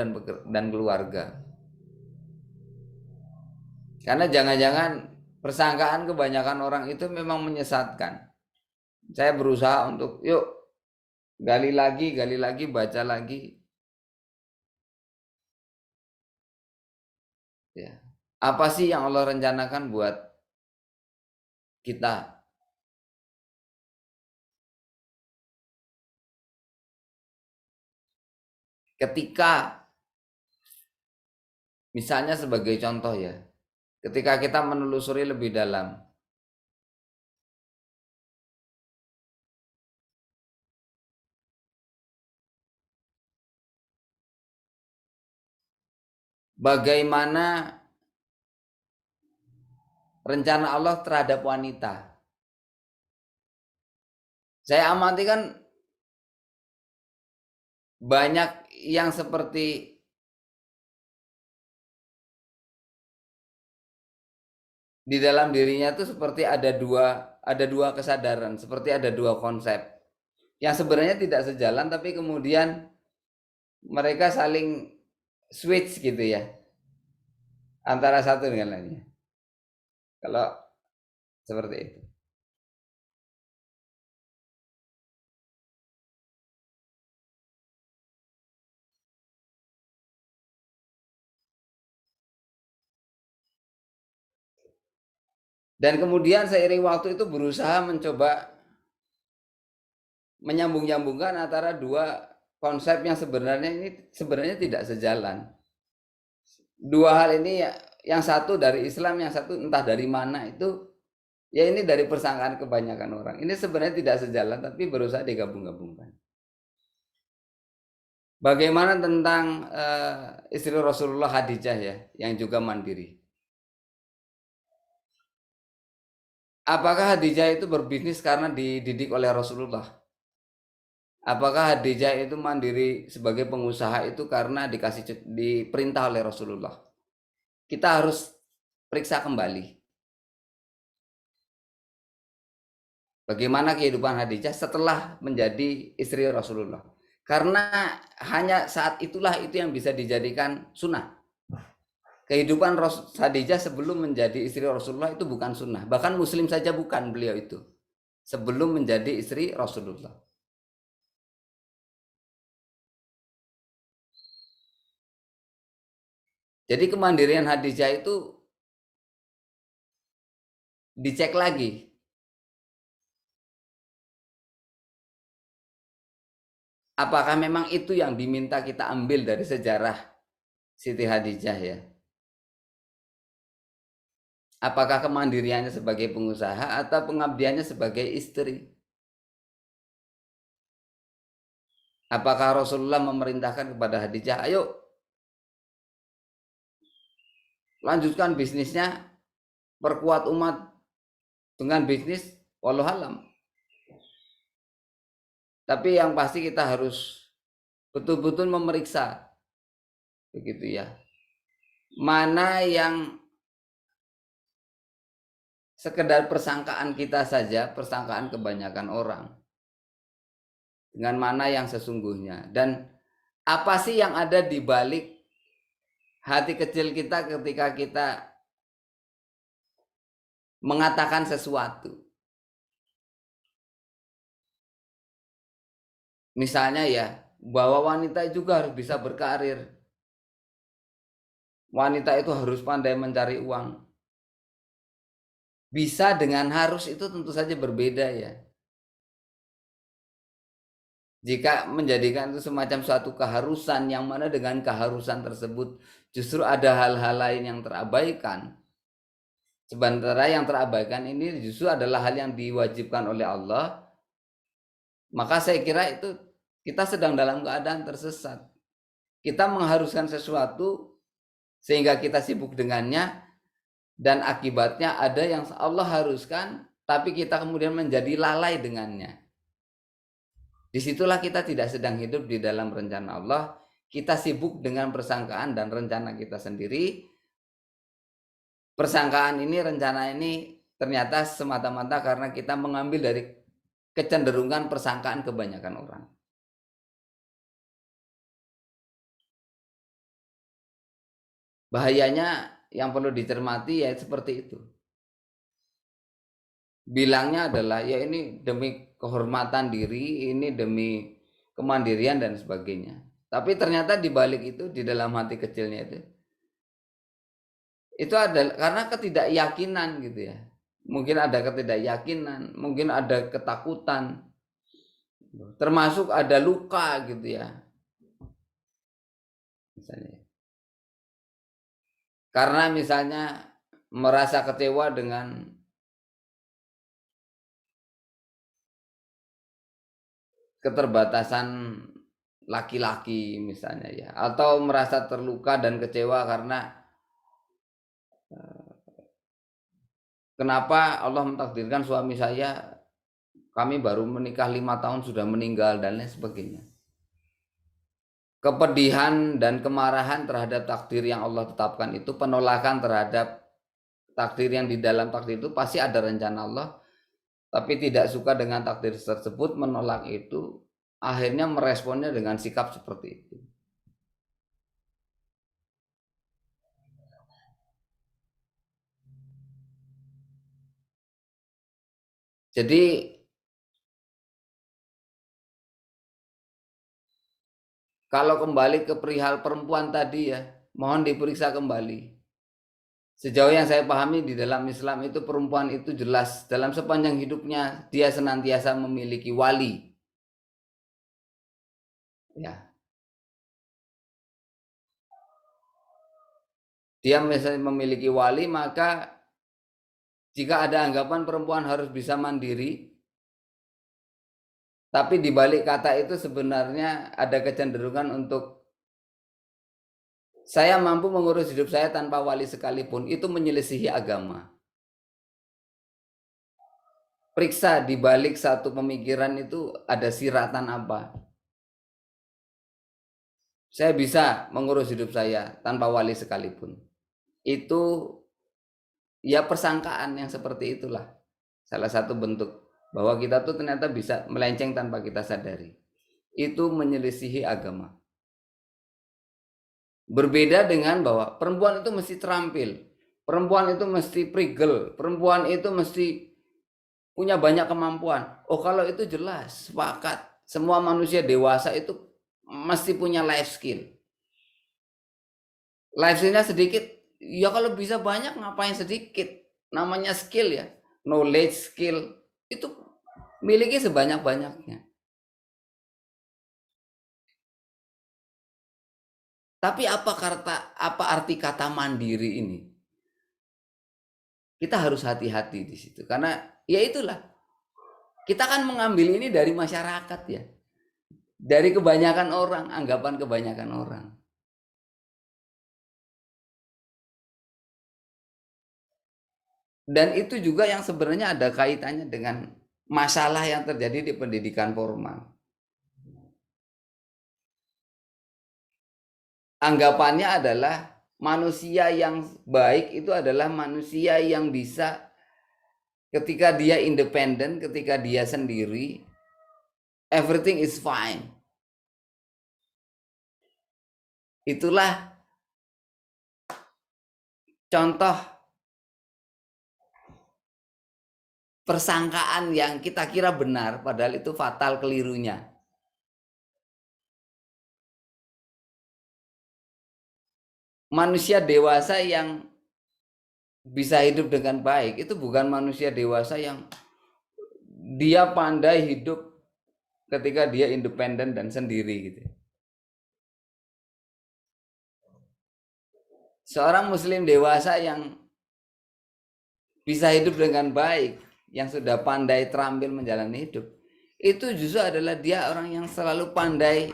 dan keluarga. Karena jangan-jangan persangkaan kebanyakan orang itu memang menyesatkan. Saya berusaha untuk yuk gali lagi, baca lagi. Ya. Apa sih yang Allah rencanakan buat kita? Ketika misalnya sebagai contoh ya, ketika kita menelusuri lebih dalam, bagaimana rencana Allah terhadap wanita. Saya amati kan banyak yang seperti di dalam dirinya tuh seperti ada dua kesadaran, seperti ada dua konsep yang sebenarnya tidak sejalan, tapi kemudian mereka saling switch gitu ya antara satu dengan lainnya. Kalau seperti itu. Dan kemudian seiring waktu itu berusaha mencoba menyambung-nyambungkan antara dua konsep yang sebenarnya tidak sejalan. Dua hal ini ya, yang satu dari Islam, yang satu entah dari mana itu, ya ini dari persangkaan kebanyakan orang. Ini sebenarnya tidak sejalan tapi berusaha digabung-gabungkan. Bagaimana tentang istri Rasulullah Khadijah ya, yang juga mandiri? Apakah Khadijah itu berbisnis karena dididik oleh Rasulullah? Apakah Khadijah itu mandiri sebagai pengusaha itu karena diperintah oleh Rasulullah? Kita harus periksa kembali. Bagaimana kehidupan Khadijah setelah menjadi istri Rasulullah. Karena hanya saat itulah itu yang bisa dijadikan sunnah. Kehidupan Khadijah sebelum menjadi istri Rasulullah itu bukan sunnah. Bahkan muslim saja bukan beliau itu. Sebelum menjadi istri Rasulullah. Jadi kemandirian Khadijah itu dicek lagi. Apakah memang itu yang diminta kita ambil dari sejarah Siti Khadijah ya? Apakah kemandiriannya sebagai pengusaha atau pengabdiannya sebagai istri? Apakah Rasulullah memerintahkan kepada Khadijah, ayo lanjutkan bisnisnya, perkuat umat dengan bisnis, wallahu alam. Tapi yang pasti kita harus betul-betul memeriksa, begitu ya, mana yang sekedar persangkaan kita saja, persangkaan kebanyakan orang, dengan mana yang sesungguhnya, dan apa sih yang ada di balik hati kecil kita ketika kita mengatakan sesuatu. Misalnya ya, bahwa wanita juga harus bisa berkarir. Wanita itu harus pandai mencari uang. Bisa dengan harus itu tentu saja berbeda ya. Jika menjadikan itu semacam suatu keharusan, yang mana dengan keharusan tersebut justru ada hal-hal lain yang terabaikan. Sementara yang terabaikan ini justru adalah hal yang diwajibkan oleh Allah. Maka saya kira itu kita sedang dalam keadaan tersesat. Kita mengharuskan sesuatu sehingga kita sibuk dengannya, dan akibatnya ada yang Allah haruskan tapi kita kemudian menjadi lalai dengannya. Disitulah kita tidak sedang hidup di dalam rencana Allah. Kita sibuk dengan persangkaan dan rencana kita sendiri. Persangkaan ini, rencana ini ternyata semata-mata karena kita mengambil dari kecenderungan persangkaan kebanyakan orang. Bahayanya yang perlu dicermati ya seperti itu. Bilangnya adalah ya ini demi kehormatan diri, ini demi kemandirian dan sebagainya. Tapi ternyata di balik itu, di dalam hati kecilnya itu ada karena ketidakyakinan gitu ya. Mungkin ada ketidakyakinan, mungkin ada ketakutan, termasuk ada luka gitu ya. Misalnya. Karena misalnya merasa kecewa dengan keterbatasan laki-laki misalnya ya, atau merasa terluka dan kecewa karena kenapa Allah mentakdirkan suami saya, kami baru menikah 5 tahun sudah meninggal dan lain sebagainya. Kepedihan dan kemarahan terhadap takdir yang Allah tetapkan itu, penolakan terhadap takdir yang di dalam takdir itu pasti ada rencana Allah, tapi tidak suka dengan takdir tersebut, menolak itu, akhirnya meresponnya dengan sikap seperti itu. Jadi kalau kembali ke perihal perempuan tadi ya, mohon diperiksa kembali. Sejauh yang saya pahami di dalam Islam itu, perempuan itu jelas dalam sepanjang hidupnya dia senantiasa memiliki wali. Ya. Dia misalnya memiliki wali, maka jika ada anggapan perempuan harus bisa mandiri, tapi di balik kata itu sebenarnya ada kecenderungan untuk saya mampu mengurus hidup saya tanpa wali sekalipun, itu menyelisihi agama. Periksa di balik satu pemikiran itu ada siratan apa. Saya bisa mengurus hidup saya tanpa wali sekalipun. Itu ya persangkaan yang seperti itulah salah satu bentuk bahwa kita tuh ternyata bisa melenceng tanpa kita sadari. Itu menyelisihi agama. Berbeda dengan bahwa perempuan itu mesti terampil, perempuan itu mesti prigel, perempuan itu mesti punya banyak kemampuan. Oh, kalau itu jelas, sepakat. Semua manusia dewasa itu mesti punya life skill. Life skillnya sedikit, ya kalau bisa banyak ngapain sedikit? Namanya skill ya, knowledge, skill, itu miliki sebanyak-banyaknya. Tapi apa arti kata mandiri ini? Kita harus hati-hati di situ karena ya itulah, kita kan mengambil ini dari masyarakat ya, dari kebanyakan orang, anggapan kebanyakan orang. Dan itu juga yang sebenarnya ada kaitannya dengan masalah yang terjadi di pendidikan formal. Anggapannya adalah manusia yang baik itu adalah manusia yang bisa ketika dia independen, ketika dia sendiri, everything is fine. Itulah contoh persangkaan yang kita kira benar, padahal itu fatal kelirunya. Manusia dewasa yang bisa hidup dengan baik itu bukan manusia dewasa yang dia pandai hidup ketika dia independen dan sendiri gitu. Seorang muslim dewasa yang bisa hidup dengan baik, yang sudah pandai terampil menjalani hidup, itu justru adalah dia orang yang selalu pandai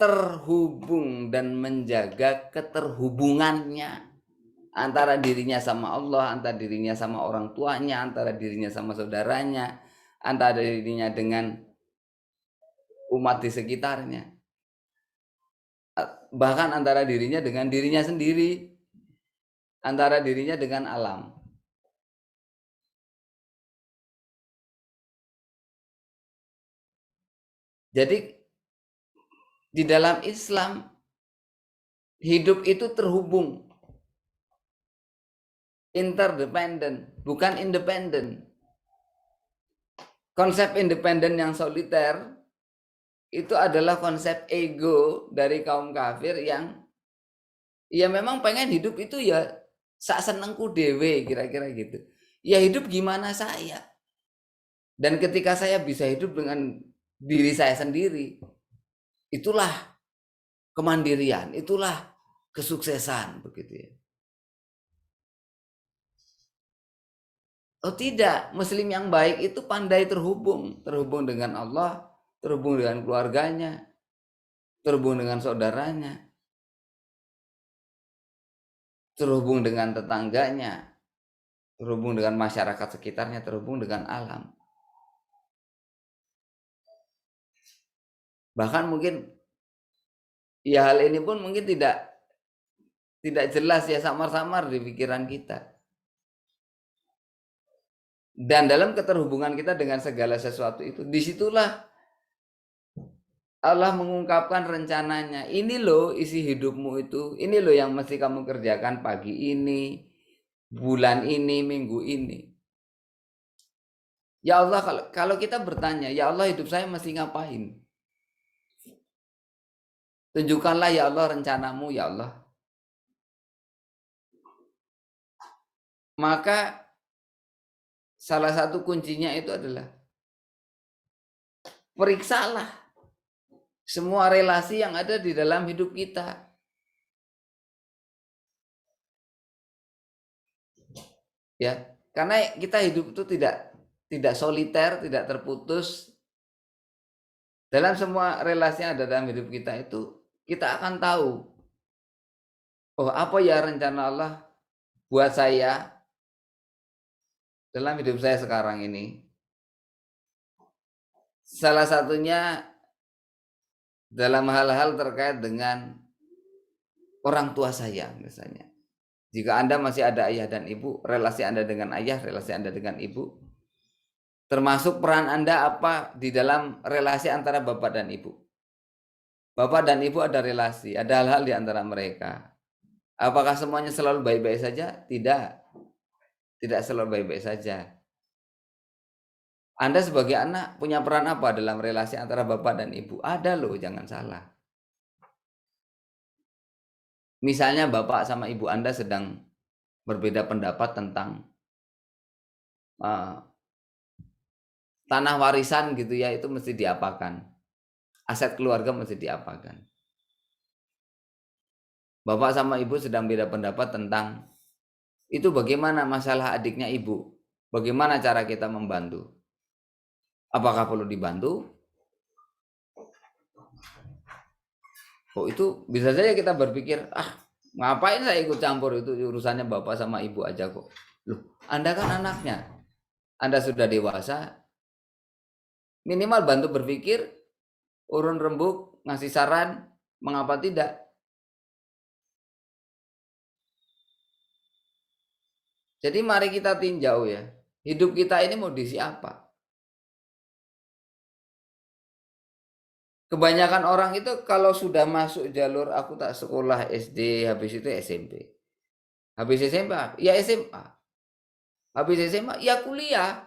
terhubung dan menjaga keterhubungannya antara dirinya sama Allah, antara dirinya sama orang tuanya, antara dirinya sama saudaranya, antara dirinya dengan umat di sekitarnya, bahkan antara dirinya dengan dirinya sendiri, antara dirinya dengan alam. Jadi di dalam Islam hidup itu terhubung, interdependen, bukan independen. Konsep independen yang soliter itu adalah konsep ego dari kaum kafir yang ya memang pengen hidup itu ya sak senengku dewe, kira-kira gitu. Ya hidup gimana saya. Dan ketika saya bisa hidup dengan diri saya sendiri, itulah kemandirian, itulah kesuksesan begitu ya. Oh tidak, muslim yang baik itu pandai terhubung dengan Allah, terhubung dengan keluarganya, terhubung dengan saudaranya, terhubung dengan tetangganya, terhubung dengan masyarakat sekitarnya, terhubung dengan alam. Bahkan mungkin ya hal ini pun mungkin tidak jelas ya, samar-samar di pikiran kita. Dan dalam keterhubungan kita dengan segala sesuatu itu, disitulah Allah mengungkapkan rencananya. Ini loh isi hidupmu itu, ini loh yang mesti kamu kerjakan pagi ini, bulan ini, minggu ini. Ya Allah, kalau kita bertanya, ya Allah hidup saya mesti ngapain? Tunjukkanlah ya Allah rencanamu ya Allah. Maka salah satu kuncinya itu adalah periksalah semua relasi yang ada di dalam hidup kita. Ya, karena kita hidup itu tidak soliter, tidak terputus. Dalam semua relasi yang ada dalam hidup kita itu, kita akan tahu, oh apa ya rencana Allah buat saya dalam hidup saya sekarang ini. Salah satunya dalam hal-hal terkait dengan orang tua saya misalnya. Jika Anda masih ada ayah dan ibu, relasi Anda dengan ayah, relasi Anda dengan ibu, Termasuk peran Anda apa di dalam relasi antara bapak dan ibu. Bapak dan ibu ada relasi, ada hal-hal di antara mereka. Apakah semuanya selalu baik-baik saja? Tidak. Tidak selalu baik-baik saja. Anda sebagai anak punya peran apa dalam relasi antara bapak dan ibu? Ada loh, jangan salah. Misalnya bapak sama ibu Anda sedang berbeda pendapat tentang tanah warisan gitu ya, itu mesti diapakan. Aset keluarga mesti diapakan. Bapak sama ibu sedang beda pendapat tentang itu bagaimana masalah adiknya ibu. Bagaimana cara kita membantu. Apakah perlu dibantu? Oh, itu bisa saja kita berpikir, ngapain saya ikut campur, itu urusannya bapak sama ibu aja kok. Loh, Anda kan anaknya. Anda sudah dewasa. Minimal bantu berpikir, urun rembuk, ngasih saran, mengapa tidak? Jadi mari kita tinjau ya. Hidup kita ini mau diisi apa? Kebanyakan orang itu kalau sudah masuk jalur aku tak sekolah SD, habis itu SMP. Habis SMP, ya SMA. Habis SMA, ya kuliah.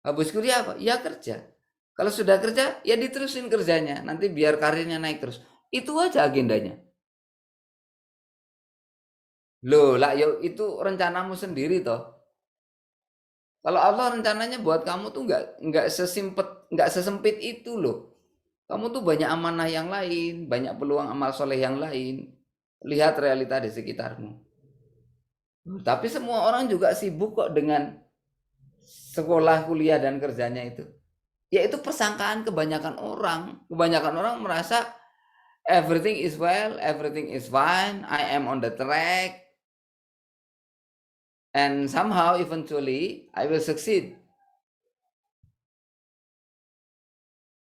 Habis kuliah apa? Ya kerja. Kalau sudah kerja, ya diterusin kerjanya. Nanti biar karirnya naik terus. Itu aja agendanya. Loh, lah yo itu rencanamu sendiri toh. Kalau Allah rencananya buat kamu tuh nggak sesempit itu loh. Kamu tuh banyak amanah yang lain, banyak peluang amal soleh yang lain. Lihat realita di sekitarmu. Tapi semua orang juga sibuk kok dengan sekolah, kuliah, dan kerjanya itu. Ya itu persangkaan kebanyakan orang. Kebanyakan orang merasa everything is well, everything is fine, I am on the track. And somehow eventually I will succeed.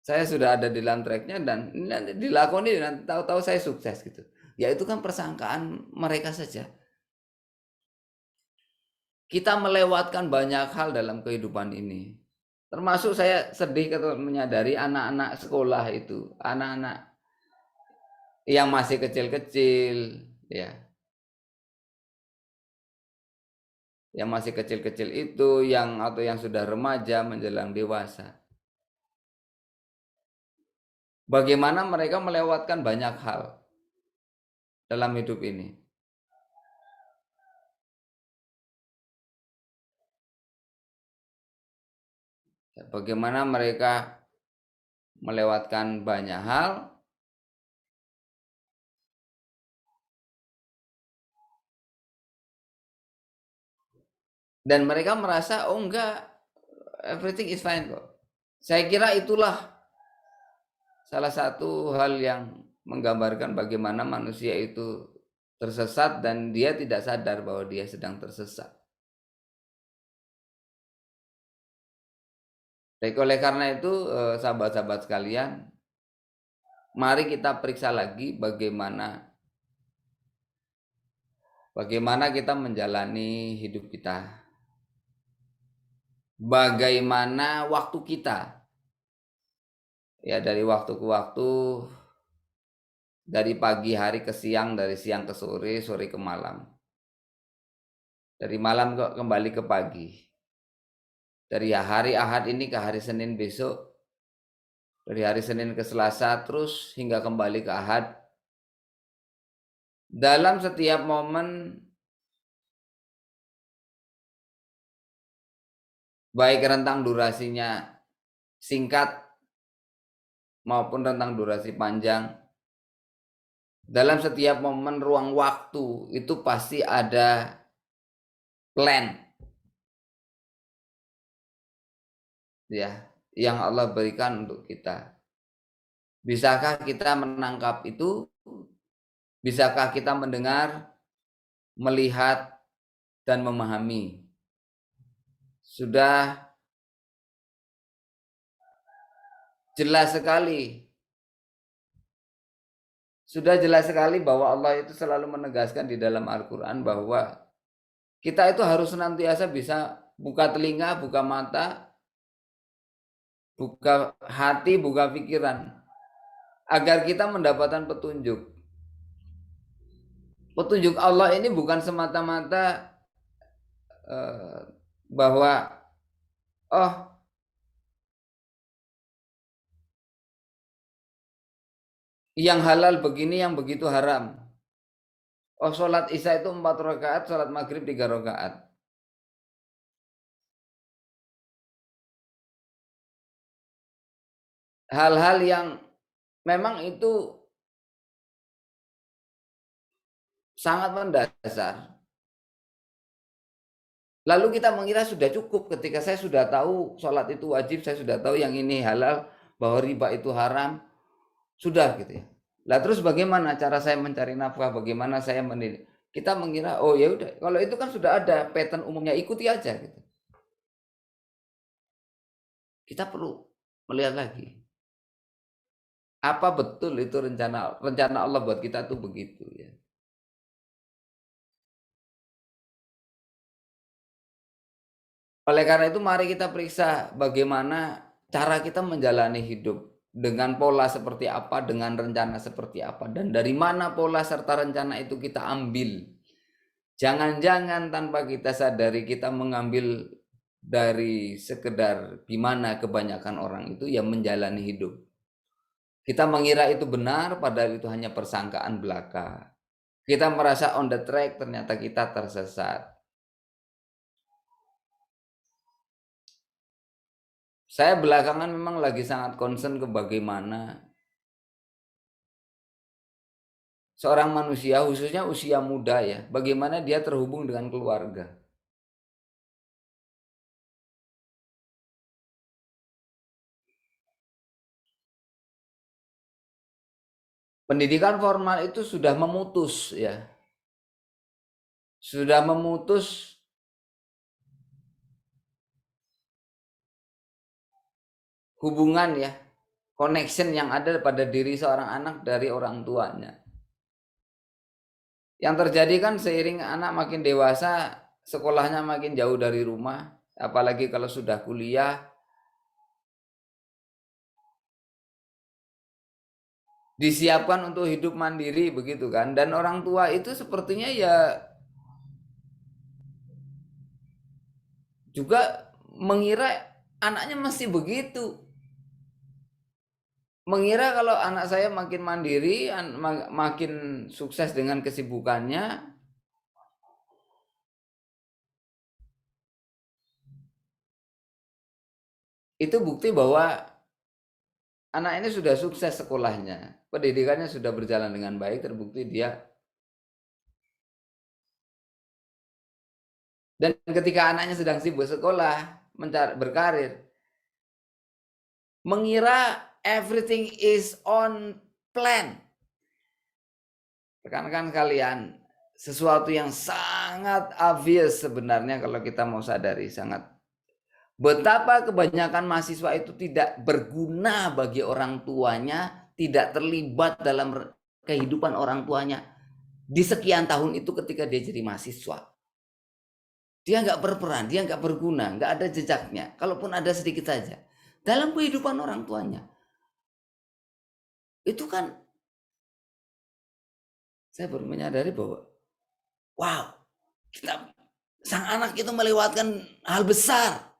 Saya sudah ada di dalam tracknya dan nanti dilakoni dan tahu-tahu saya sukses gitu. Ya itu kan persangkaan mereka saja. Kita melewatkan banyak hal dalam kehidupan ini. Termasuk saya sedih ketika menyadari anak-anak sekolah itu, anak-anak yang masih kecil-kecil, ya, yang masih kecil-kecil itu, atau yang sudah remaja menjelang dewasa. Bagaimana mereka melewatkan banyak hal dalam hidup ini. Bagaimana mereka melewatkan banyak hal dan mereka merasa oh enggak, everything is fine kok. Saya kira itulah salah satu hal yang menggambarkan bagaimana manusia itu tersesat dan dia tidak sadar bahwa dia sedang tersesat. Oleh karena itu, sahabat-sahabat sekalian, mari kita periksa lagi bagaimana kita menjalani hidup kita. Bagaimana waktu kita. Ya, dari waktu ke waktu, dari pagi hari ke siang, dari siang ke sore, sore ke malam. Dari malam kembali ke pagi. Dari hari Ahad ini ke hari Senin besok. Dari hari Senin ke Selasa terus hingga kembali ke Ahad. Dalam setiap momen, baik rentang durasinya singkat maupun rentang durasi panjang, dalam setiap momen ruang waktu itu pasti ada plan ya yang Allah berikan untuk kita. Bisakah kita menangkap itu? Bisakah kita mendengar, melihat, dan memahami? Sudah jelas sekali. Sudah jelas sekali bahwa Allah itu selalu menegaskan di dalam Al-Quran bahwa kita itu harus senantiasa bisa buka telinga, buka mata, buka hati, buka pikiran, agar kita mendapatkan petunjuk. Petunjuk Allah ini bukan semata-mata bahwa oh yang halal begini, yang begitu haram. Oh sholat isya itu 4 rakaat, sholat maghrib 3 rakaat. Hal-hal yang memang itu sangat mendasar. Lalu kita mengira sudah cukup ketika saya sudah tahu sholat itu wajib, saya sudah tahu yang ini halal, bahwa riba itu haram, sudah gitu ya. Lah terus bagaimana cara saya mencari nafkah, bagaimana saya menilai? Kita mengira oh ya udah, kalau itu kan sudah ada pattern umumnya, ikuti aja gitu. Kita perlu melihat lagi. Apa betul itu rencana Allah buat kita tuh begitu ya. Oleh karena itu mari kita periksa bagaimana cara kita menjalani hidup, dengan pola seperti apa, dengan rencana seperti apa, dan dari mana pola serta rencana itu kita ambil. Jangan-jangan tanpa kita sadari kita mengambil dari sekedar gimana kebanyakan orang itu yang menjalani hidup. Kita mengira itu benar padahal itu hanya persangkaan belaka. Kita merasa on the track, ternyata kita tersesat. Saya belakangan memang lagi sangat concern ke bagaimana seorang manusia, khususnya usia muda ya, bagaimana dia terhubung dengan keluarga. Pendidikan formal itu sudah memutus ya. Sudah memutus hubungan ya, connection yang ada pada diri seorang anak dari orang tuanya. Yang terjadi kan seiring anak makin dewasa, sekolahnya makin jauh dari rumah, apalagi kalau sudah kuliah, disiapkan untuk hidup mandiri begitu kan. Dan orang tua itu sepertinya ya juga mengira anaknya masih begitu. Mengira kalau anak saya makin mandiri, makin sukses dengan kesibukannya, itu bukti bahwa anak ini sudah sukses sekolahnya, pendidikannya sudah berjalan dengan baik, terbukti dia. Dan ketika anaknya sedang sibuk sekolah, mencari berkarir, mengira everything is on plan. Rekan-rekan kalian, sesuatu yang sangat obvious sebenarnya kalau kita mau sadari, sangat betapa kebanyakan mahasiswa itu tidak berguna bagi orang tuanya, tidak terlibat dalam kehidupan orang tuanya di sekian tahun itu ketika dia jadi mahasiswa. Dia nggak berperan, dia nggak berguna, nggak ada jejaknya. Kalaupun ada sedikit saja dalam kehidupan orang tuanya. Itu kan saya baru menyadari bahwa wow, kita sang anak itu melewatkan hal besar.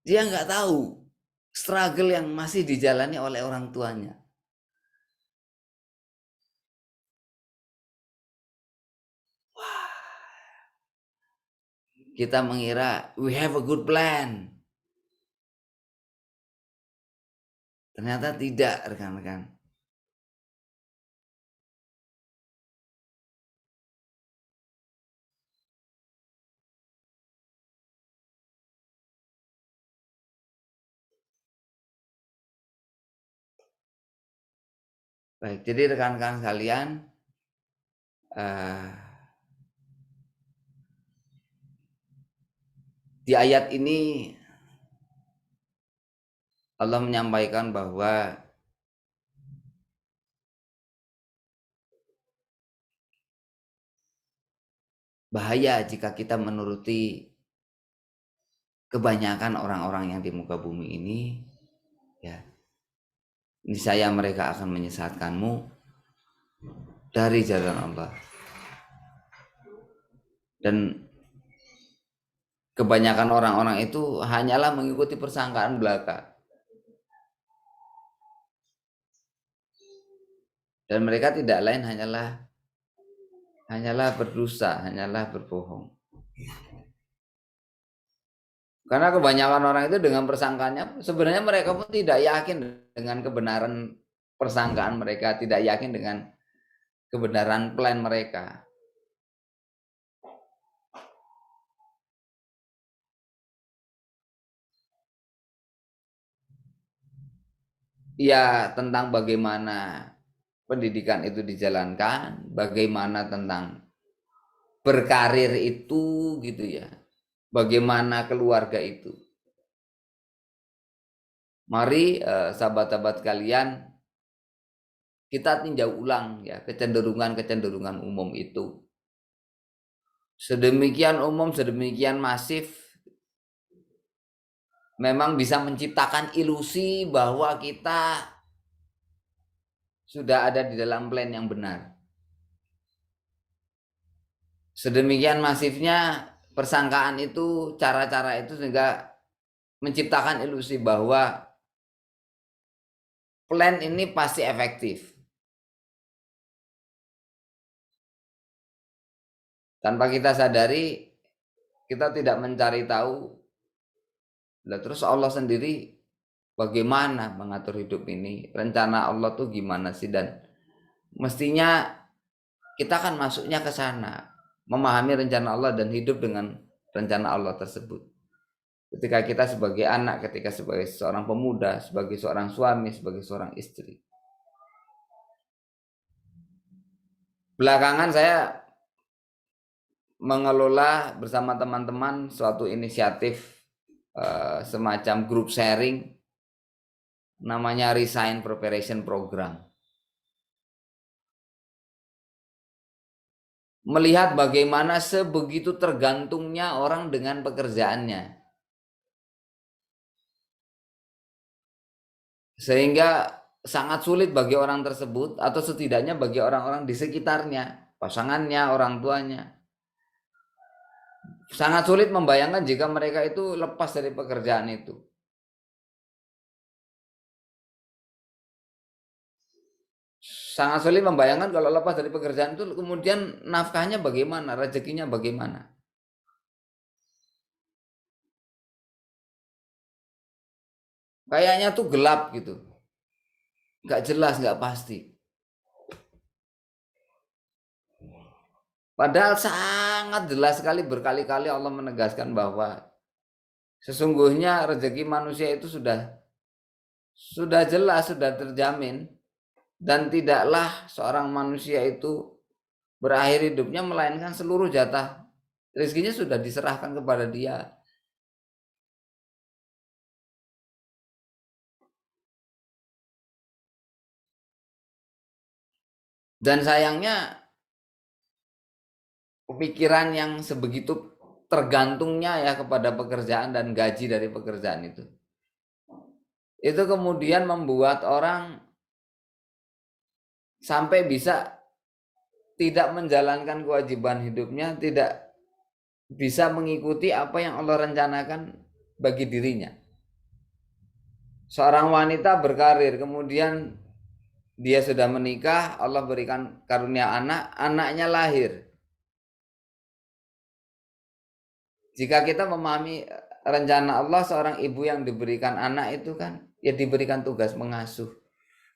Dia nggak tahu struggle yang masih dijalani oleh orang tuanya. Wah, kita mengira we have a good plan. Ternyata tidak, rekan-rekan. Baik, jadi rekan-rekan sekalian, di ayat ini Allah menyampaikan bahwa bahaya jika kita menuruti kebanyakan orang-orang yang di muka bumi ini, ya, niscaya mereka akan menyesatkanmu dari jalan Allah. Dan kebanyakan orang-orang itu hanyalah mengikuti persangkaan belaka. Dan mereka tidak lain hanyalah berdosa, hanyalah berbohong. Karena kebanyakan orang itu dengan persangkaannya, sebenarnya mereka pun tidak yakin dengan kebenaran persangkaan mereka, tidak yakin dengan kebenaran plan mereka. Ya, tentang bagaimana pendidikan itu dijalankan, bagaimana tentang berkarir itu gitu ya. Bagaimana keluarga itu. Mari sahabat-sahabat kalian, kita tinjau ulang ya kecenderungan-kecenderungan umum itu. Sedemikian umum, sedemikian masif, memang bisa menciptakan ilusi bahwa kita sudah ada di dalam plan yang benar. Sedemikian masifnya persangkaan itu, cara-cara itu sehingga menciptakan ilusi bahwa plan ini pasti efektif. Tanpa kita sadari, kita tidak mencari tahu. Lah terus Allah sendiri bagaimana mengatur hidup ini? Rencana Allah tuh gimana sih? Dan mestinya kita kan masuknya ke sana, memahami rencana Allah dan hidup dengan rencana Allah tersebut. Ketika kita sebagai anak, ketika sebagai seorang pemuda, sebagai seorang suami, sebagai seorang istri. Belakangan saya mengelola bersama teman-teman suatu inisiatif semacam group sharing, namanya Resign Preparation Program. Melihat bagaimana sebegitu tergantungnya orang dengan pekerjaannya. Sehingga sangat sulit bagi orang tersebut, atau setidaknya bagi orang-orang di sekitarnya, pasangannya, orang tuanya. Sangat sulit membayangkan jika mereka itu lepas dari pekerjaan itu. Sangat sulit membayangkan kalau lepas dari pekerjaan itu kemudian nafkahnya bagaimana, rezekinya bagaimana. Kayaknya tuh gelap gitu. Nggak jelas, nggak pasti. Padahal sangat jelas sekali berkali-kali Allah menegaskan bahwa sesungguhnya rezeki manusia itu sudah jelas, sudah terjamin. Dan tidaklah seorang manusia itu berakhir hidupnya melainkan seluruh jatah rezekinya sudah diserahkan kepada dia. Dan sayangnya pemikiran yang sebegitu tergantungnya ya kepada pekerjaan dan gaji dari pekerjaan itu kemudian membuat orang sampai bisa tidak menjalankan kewajiban hidupnya, tidak bisa mengikuti apa yang Allah rencanakan bagi dirinya. Seorang wanita berkarir, kemudian dia sudah menikah, Allah berikan karunia anak, anaknya lahir. Jika kita memahami rencana Allah, seorang ibu yang diberikan anak itu kan ya diberikan tugas mengasuh.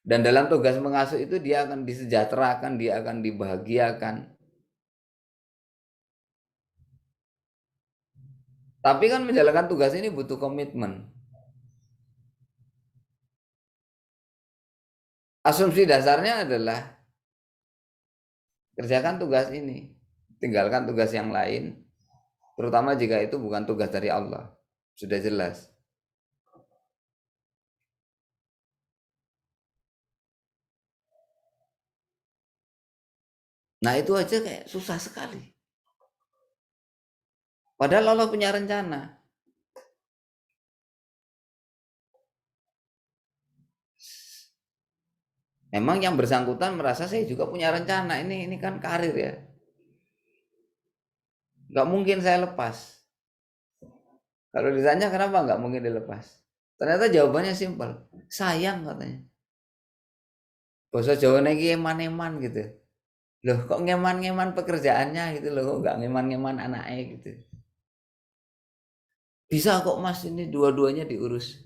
Dan dalam tugas mengasuh itu dia akan disejahterakan, dia akan dibahagiakan. Tapi kan menjalankan tugas ini butuh komitmen. Asumsi dasarnya adalah kerjakan tugas ini, tinggalkan tugas yang lain, terutama jika itu bukan tugas dari Allah. Sudah jelas. Nah itu aja kayak susah sekali. Padahal Allah punya rencana. Memang yang bersangkutan merasa saya juga punya rencana, ini kan karir ya, nggak mungkin saya lepas. Kalau ditanya kenapa nggak mungkin dilepas, ternyata jawabannya simpel, sayang katanya. Bahasa Jawa ini eman-eman gitu. Loh kok ngeman-ngeman pekerjaannya gitu loh, kok nggak ngeman-ngeman anaknya gitu. Bisa kok mas, ini dua-duanya diurus.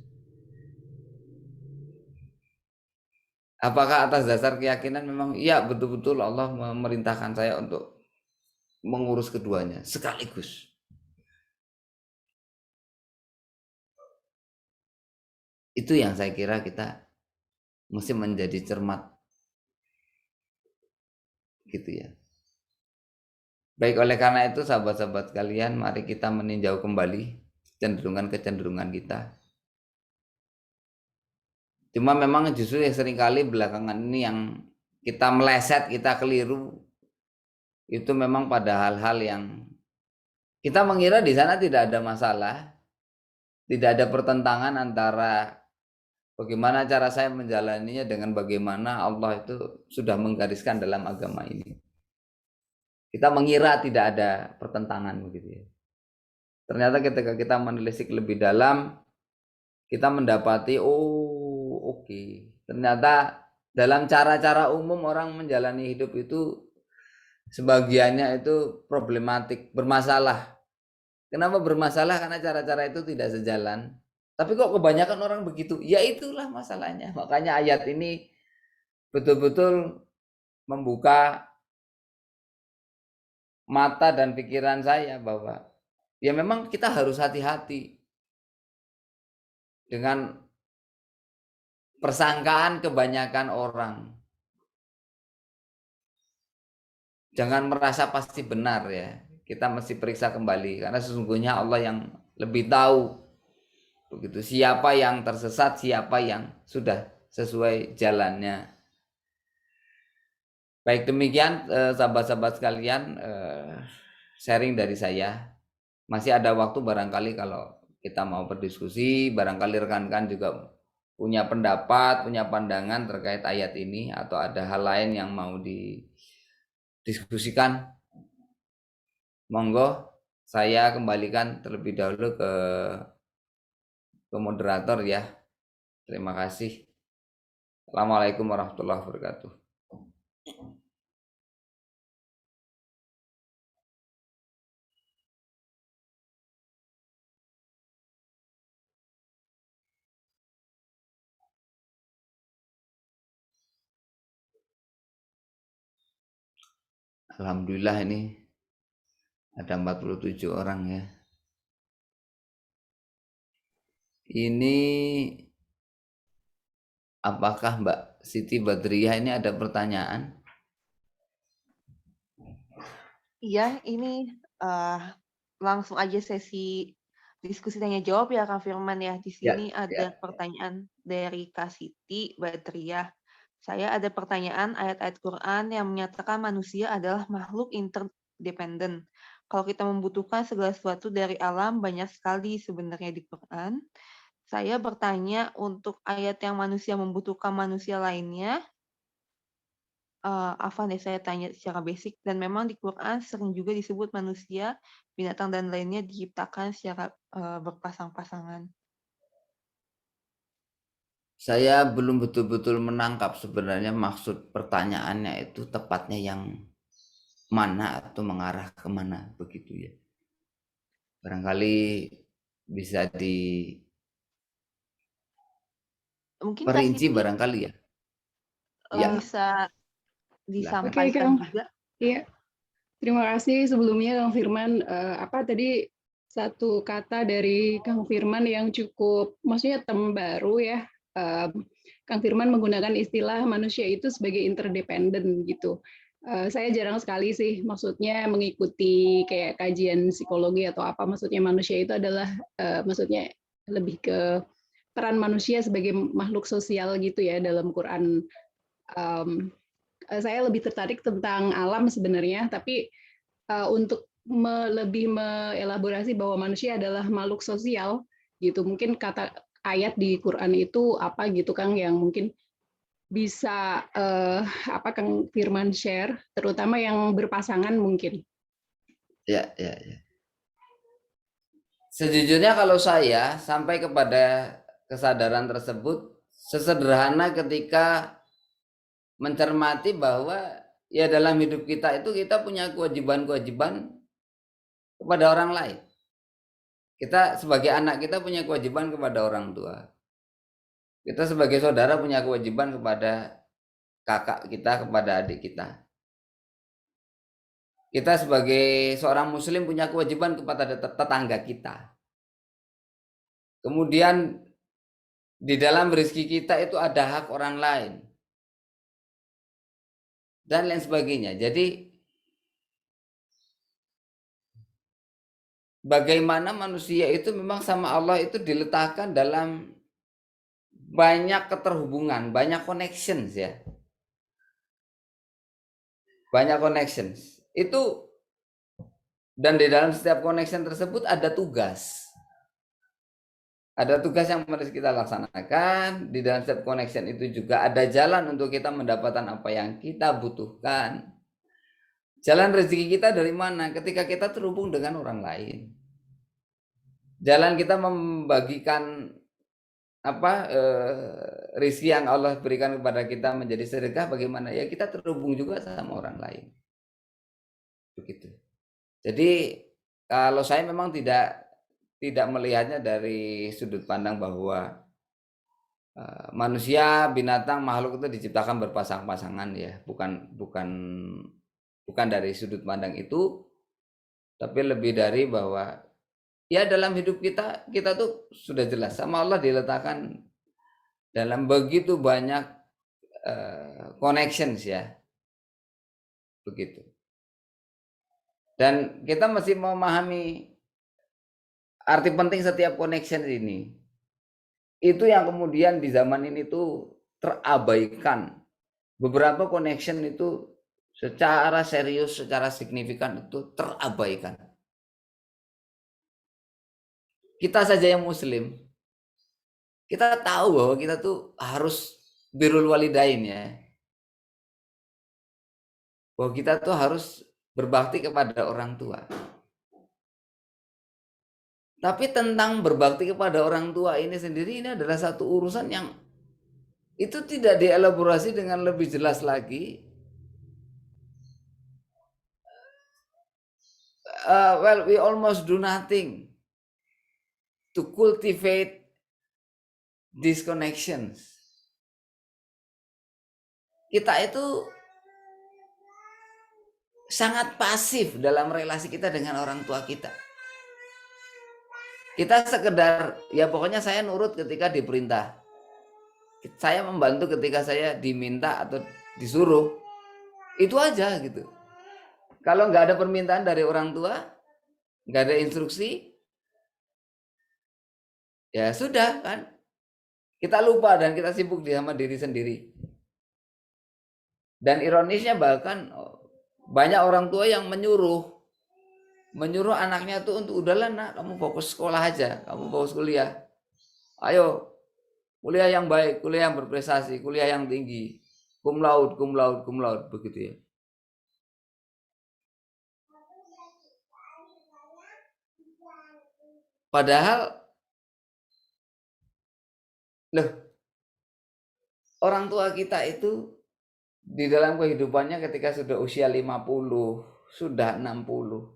Apakah atas dasar keyakinan memang iya betul-betul Allah memerintahkan saya untuk mengurus keduanya sekaligus. Itu yang saya kira kita mesti menjadi cermat gitu ya. Baik, oleh karena itu sahabat-sahabat kalian, mari kita meninjau kembali kecenderungan-kecenderungan kita. Cuma memang justru yang seringkali belakangan ini yang kita meleset, kita keliru, itu memang pada hal-hal yang kita mengira di sana tidak ada masalah, tidak ada pertentangan antara bagaimana cara saya menjalaninya dengan bagaimana Allah itu sudah menggariskan dalam agama ini. Kita mengira tidak ada pertentangan begitu ya. Ternyata ketika kita menelisik lebih dalam, kita mendapati oke. Ternyata dalam cara-cara umum orang menjalani hidup itu sebagiannya itu problematik, bermasalah. Kenapa bermasalah? Karena cara-cara itu tidak sejalan. Tapi kok kebanyakan orang begitu? Ya itulah masalahnya. Makanya ayat ini betul-betul membuka mata dan pikiran saya bahwa ya memang kita harus hati-hati dengan persangkaan kebanyakan orang. Jangan merasa pasti benar ya. Kita mesti periksa kembali karena sesungguhnya Allah yang lebih tahu begitu siapa yang tersesat, siapa yang sudah sesuai jalannya. Baik, demikian sahabat-sahabat sekalian, sharing dari saya. Masih ada waktu barangkali kalau kita mau berdiskusi, barangkali rekan-rekan juga punya pendapat, punya pandangan terkait ayat ini atau ada hal lain yang mau didiskusikan. Monggo saya kembalikan terlebih dahulu ke moderator ya. Terima kasih. Assalamualaikum warahmatullahi wabarakatuh. Alhamdulillah ini ada 47 orang ya. Ini apakah Mbak Siti Badriah ini ada pertanyaan? Iya, ini langsung aja sesi diskusi tanya jawab ya Kang Firman ya. Di sini ada pertanyaan dari Kak Siti Badriah. Saya ada pertanyaan ayat-ayat Quran yang menyatakan manusia adalah makhluk interdependen. Kalau kita membutuhkan segala sesuatu dari alam, banyak sekali sebenarnya di Quran. Saya bertanya untuk ayat yang manusia membutuhkan manusia lainnya, Afwan ya, saya tanya secara basic, dan memang di Quran sering juga disebut manusia, binatang dan lainnya diciptakan secara berpasang-pasangan. Saya belum betul-betul menangkap sebenarnya maksud pertanyaannya itu tepatnya yang mana atau mengarah kemana begitu ya. Barangkali bisa Mungkin Kak diperinci Siti barangkali ya. Ya, bisa silakan. disampaikan juga. Iya, terima kasih sebelumnya Kang Firman. Tadi satu kata dari Kang Firman yang cukup, maksudnya baru ya. Kang Firman menggunakan istilah manusia itu sebagai interdependen gitu. Saya jarang sekali sih, maksudnya mengikuti kayak kajian psikologi atau apa. Maksudnya manusia itu adalah, maksudnya lebih ke peran manusia sebagai makhluk sosial gitu ya dalam Quran. Saya lebih tertarik tentang alam sebenarnya, tapi untuk lebih mengelaborasi bahwa manusia adalah makhluk sosial gitu. Mungkin kata ayat di Quran itu apa gitu Kang yang mungkin bisa Kang Firman share, terutama yang berpasangan mungkin. Ya, ya, ya. Sejujurnya kalau saya sampai kepada kesadaran tersebut sesederhana ketika mencermati bahwa ya dalam hidup kita itu kita punya kewajiban-kewajiban kepada orang lain. Kita sebagai anak kita punya kewajiban kepada orang tua. Kita sebagai saudara punya kewajiban kepada kakak kita, kepada adik kita. Kita sebagai seorang muslim punya kewajiban kepada tetangga kita. Kemudian di dalam rezeki kita itu ada hak orang lain. Dan lain sebagainya. Jadi bagaimana manusia itu memang sama Allah itu diletakkan dalam banyak keterhubungan, banyak connections ya. Banyak connections. Itu dan di dalam setiap connection tersebut ada tugas. Ada tugas yang harus kita laksanakan. Di dalam setiap connection itu juga ada jalan untuk kita mendapatkan apa yang kita butuhkan. Jalan rezeki kita dari mana? Ketika kita terhubung dengan orang lain. Jalan kita membagikan rezeki yang Allah berikan kepada kita menjadi sedekah bagaimana? Ya kita terhubung juga sama orang lain. Begitu. Jadi kalau saya memang tidak melihatnya dari sudut pandang bahwa manusia, binatang, makhluk itu diciptakan berpasang-pasangan ya, bukan dari sudut pandang itu, tapi lebih dari bahwa ya dalam hidup kita tuh sudah jelas sama Allah diletakkan dalam begitu banyak connections ya, begitu. Dan kita masih memahami arti penting setiap connection ini. Itu yang kemudian di zaman ini tuh terabaikan. Beberapa connection itu secara serius, secara signifikan itu terabaikan. Kita saja yang muslim, kita tahu bahwa kita tuh harus birrul walidain ya. Bahwa kita tuh harus berbakti kepada orang tua. Tapi tentang berbakti kepada orang tua ini sendiri, ini adalah satu urusan yang itu tidak dielaborasi dengan lebih jelas lagi. Well, we almost do nothing to cultivate these connections. Kita itu sangat pasif dalam relasi kita dengan orang tua kita. Kita sekedar, ya pokoknya saya nurut ketika diperintah. Saya membantu ketika saya diminta atau disuruh. Itu aja gitu. Kalau nggak ada permintaan dari orang tua, nggak ada instruksi, ya sudah kan. Kita lupa dan kita sibuk sama diri sendiri. Dan ironisnya bahkan banyak orang tua yang menyuruh anaknya tuh untuk udahlah nak, kamu fokus sekolah aja, kamu fokus kuliah. Ayo, kuliah yang baik, kuliah yang berprestasi, kuliah yang tinggi. Cum laude, begitu ya. Padahal orang tua kita itu di dalam kehidupannya ketika sudah usia 50, sudah 60.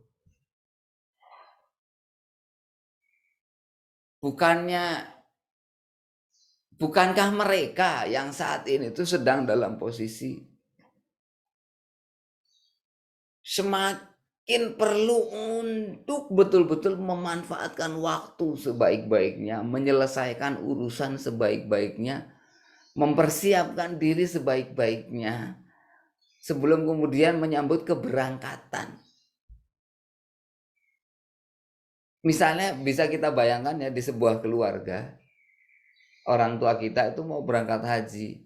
Bukankah mereka yang saat ini itu sedang dalam posisi semakin perlu untuk betul-betul memanfaatkan waktu sebaik-baiknya, menyelesaikan urusan sebaik-baiknya, mempersiapkan diri sebaik-baiknya sebelum kemudian menyambut keberangkatan. Misalnya bisa kita bayangkan ya di sebuah keluarga, orang tua kita itu mau berangkat haji.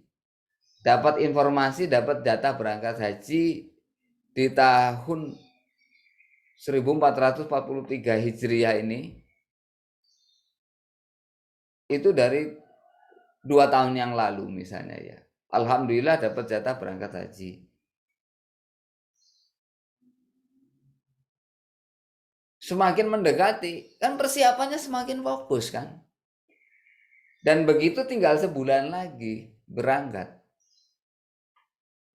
Dapat informasi, dapat data berangkat haji di tahun 1443 Hijriah ini. Itu dari 2 tahun yang lalu misalnya ya. alhamdulillah dapat jatah berangkat haji. Semakin mendekati, kan persiapannya semakin fokus kan. Dan begitu tinggal sebulan lagi berangkat.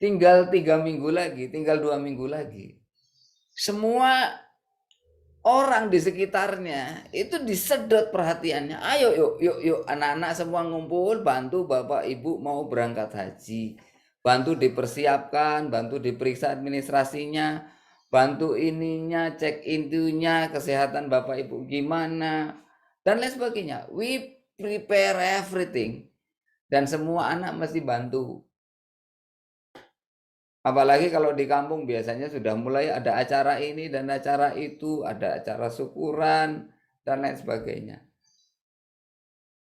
Tinggal 3 minggu lagi, tinggal 2 minggu lagi. Semua orang di sekitarnya itu disedot perhatiannya. Ayo yuk anak-anak semua ngumpul, bantu bapak ibu mau berangkat haji. Bantu dipersiapkan, bantu diperiksa administrasinya, bantu ininya, cek intunya, kesehatan bapak ibu gimana, dan lain sebagainya. We prepare everything. Dan semua anak mesti bantu. Apalagi kalau di kampung biasanya sudah mulai ada acara ini dan acara itu, ada acara syukuran dan lain sebagainya.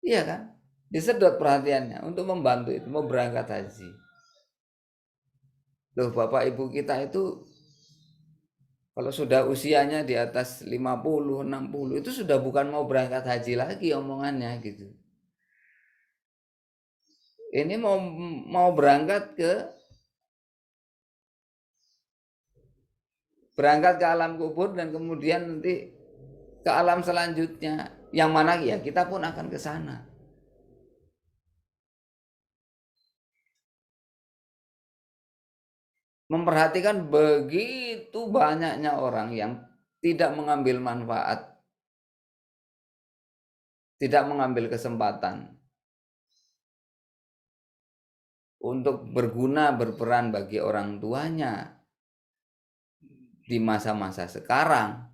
Iya kan? Disedot perhatiannya untuk membantu itu, mau berangkat haji. Loh, bapak ibu kita itu kalau sudah usianya di atas 50, 60 itu sudah bukan mau berangkat haji lagi omongannya gitu. Ini mau berangkat ke alam kubur dan kemudian nanti ke alam selanjutnya, yang mana ya kita pun akan ke sana. Memperhatikan begitu banyaknya orang yang tidak mengambil manfaat, tidak mengambil kesempatan untuk berguna, berperan bagi orang tuanya di masa-masa sekarang.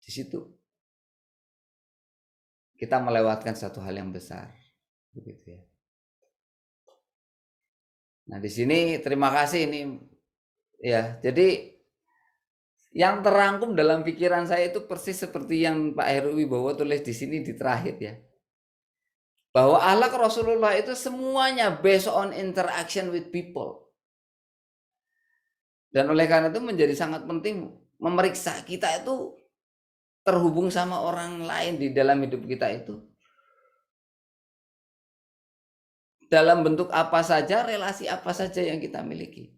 Di situ kita melewatkan satu hal yang besar, begitu ya. Nah, di sini terima kasih ini ya. Jadi yang terangkum dalam pikiran saya itu persis seperti yang Pak Heru Wibowo tulis di sini di terakhir ya. Bahwa akhlak Rasulullah itu semuanya based on interaction with people. Dan oleh karena itu menjadi sangat penting memeriksa kita itu terhubung sama orang lain di dalam hidup kita itu. Dalam bentuk apa saja, relasi apa saja yang kita miliki.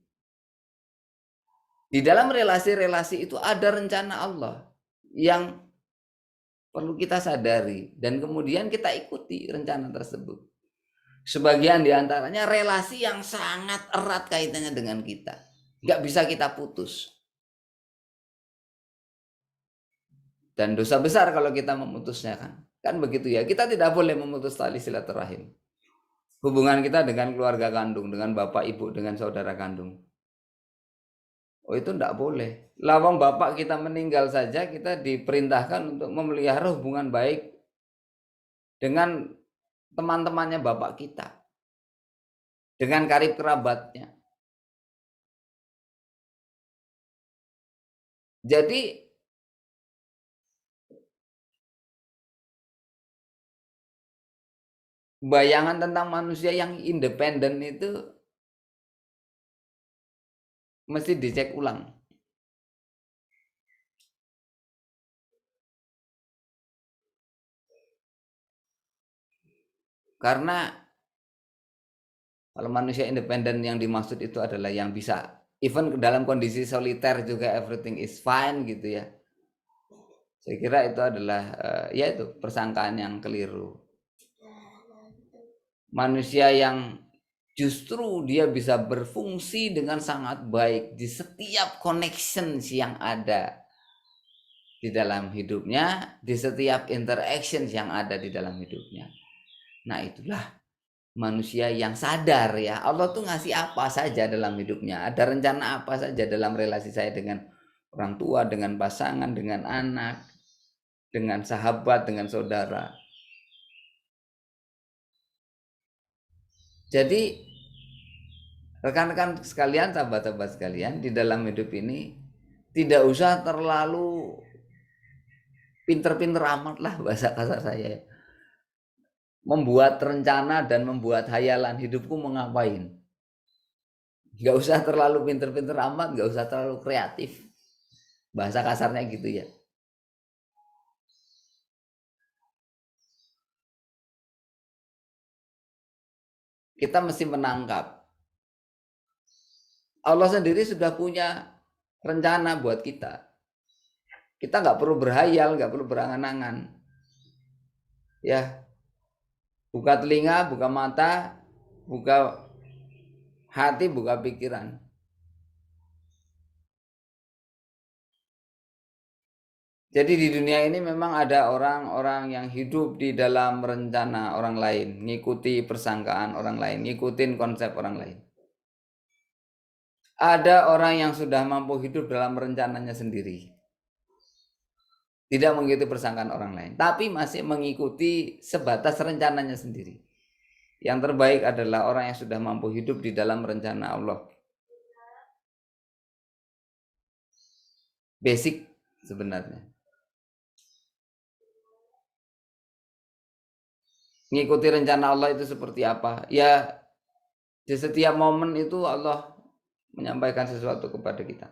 Di dalam relasi-relasi itu ada rencana Allah yang perlu kita sadari dan kemudian kita ikuti rencana tersebut. Sebagian diantaranya relasi yang sangat erat kaitannya dengan kita. Nggak bisa kita putus. Dan dosa besar kalau kita memutusnya kan. Kan begitu ya, kita tidak boleh memutus tali silaturahim. Hubungan kita dengan keluarga kandung, dengan bapak ibu, dengan saudara kandung. Oh, itu tidak boleh. Lawang bapak kita meninggal saja, kita diperintahkan untuk memelihara hubungan baik dengan teman-temannya bapak kita, dengan karib kerabatnya. Jadi bayangan tentang manusia yang independen itu mesti dicek ulang. Karena kalau manusia independen yang dimaksud itu adalah yang bisa even dalam kondisi soliter juga everything is fine gitu ya. Saya kira itu adalah ya itu persangkaan yang keliru. Manusia yang justru dia bisa berfungsi dengan sangat baik di setiap connections yang ada di dalam hidupnya, di setiap interactions yang ada di dalam hidupnya. Nah, itulah manusia yang sadar ya. Allah tuh ngasih apa saja dalam hidupnya. Ada rencana apa saja dalam relasi saya dengan orang tua, dengan pasangan, dengan anak, dengan sahabat, dengan saudara. Jadi rekan-rekan sekalian, sahabat-sahabat sekalian, di dalam hidup ini tidak usah terlalu pinter-pinter amat lah bahasa kasar saya. Membuat rencana dan membuat hayalan hidupku mau ngapain. Gak usah terlalu pinter-pinter amat, gak usah terlalu kreatif. Bahasa kasarnya gitu ya. kita mesti menangkap. Allah sendiri sudah punya rencana buat kita. Kita nggak perlu berhayal, nggak perlu berangan-angan. Ya, buka telinga, buka mata, buka hati, buka pikiran. Jadi di dunia ini memang ada orang-orang yang hidup di dalam rencana orang lain, ngikuti persangkaan orang lain, ngikutin konsep orang lain. Ada orang yang sudah mampu hidup dalam rencananya sendiri. Tidak mengikuti persangkaan orang lain, tapi masih mengikuti sebatas rencananya sendiri. Yang terbaik adalah orang yang sudah mampu hidup di dalam rencana Allah. Basic sebenarnya. Ngikuti rencana Allah itu seperti apa? Ya, di setiap momen itu Allah menyampaikan sesuatu kepada kita.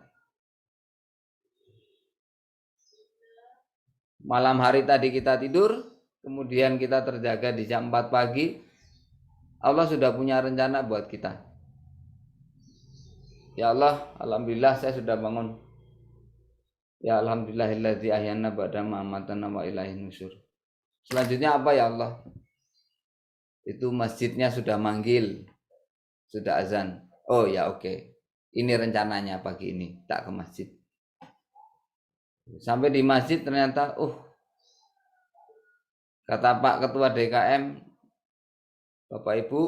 Malam hari tadi kita tidur, kemudian kita terjaga di jam 4 pagi, Allah sudah punya rencana buat kita. Ya Allah, alhamdulillah saya sudah bangun. Ya alhamdulillahilladzi ahyana ba'da ma amatana wa ilaihin nusyur. Selanjutnya apa ya Allah? Itu masjidnya sudah manggil, sudah azan. Oh ya oke. Ini rencananya pagi ini, tak ke masjid. Sampai di masjid ternyata, kata Pak Ketua DKM, Bapak Ibu,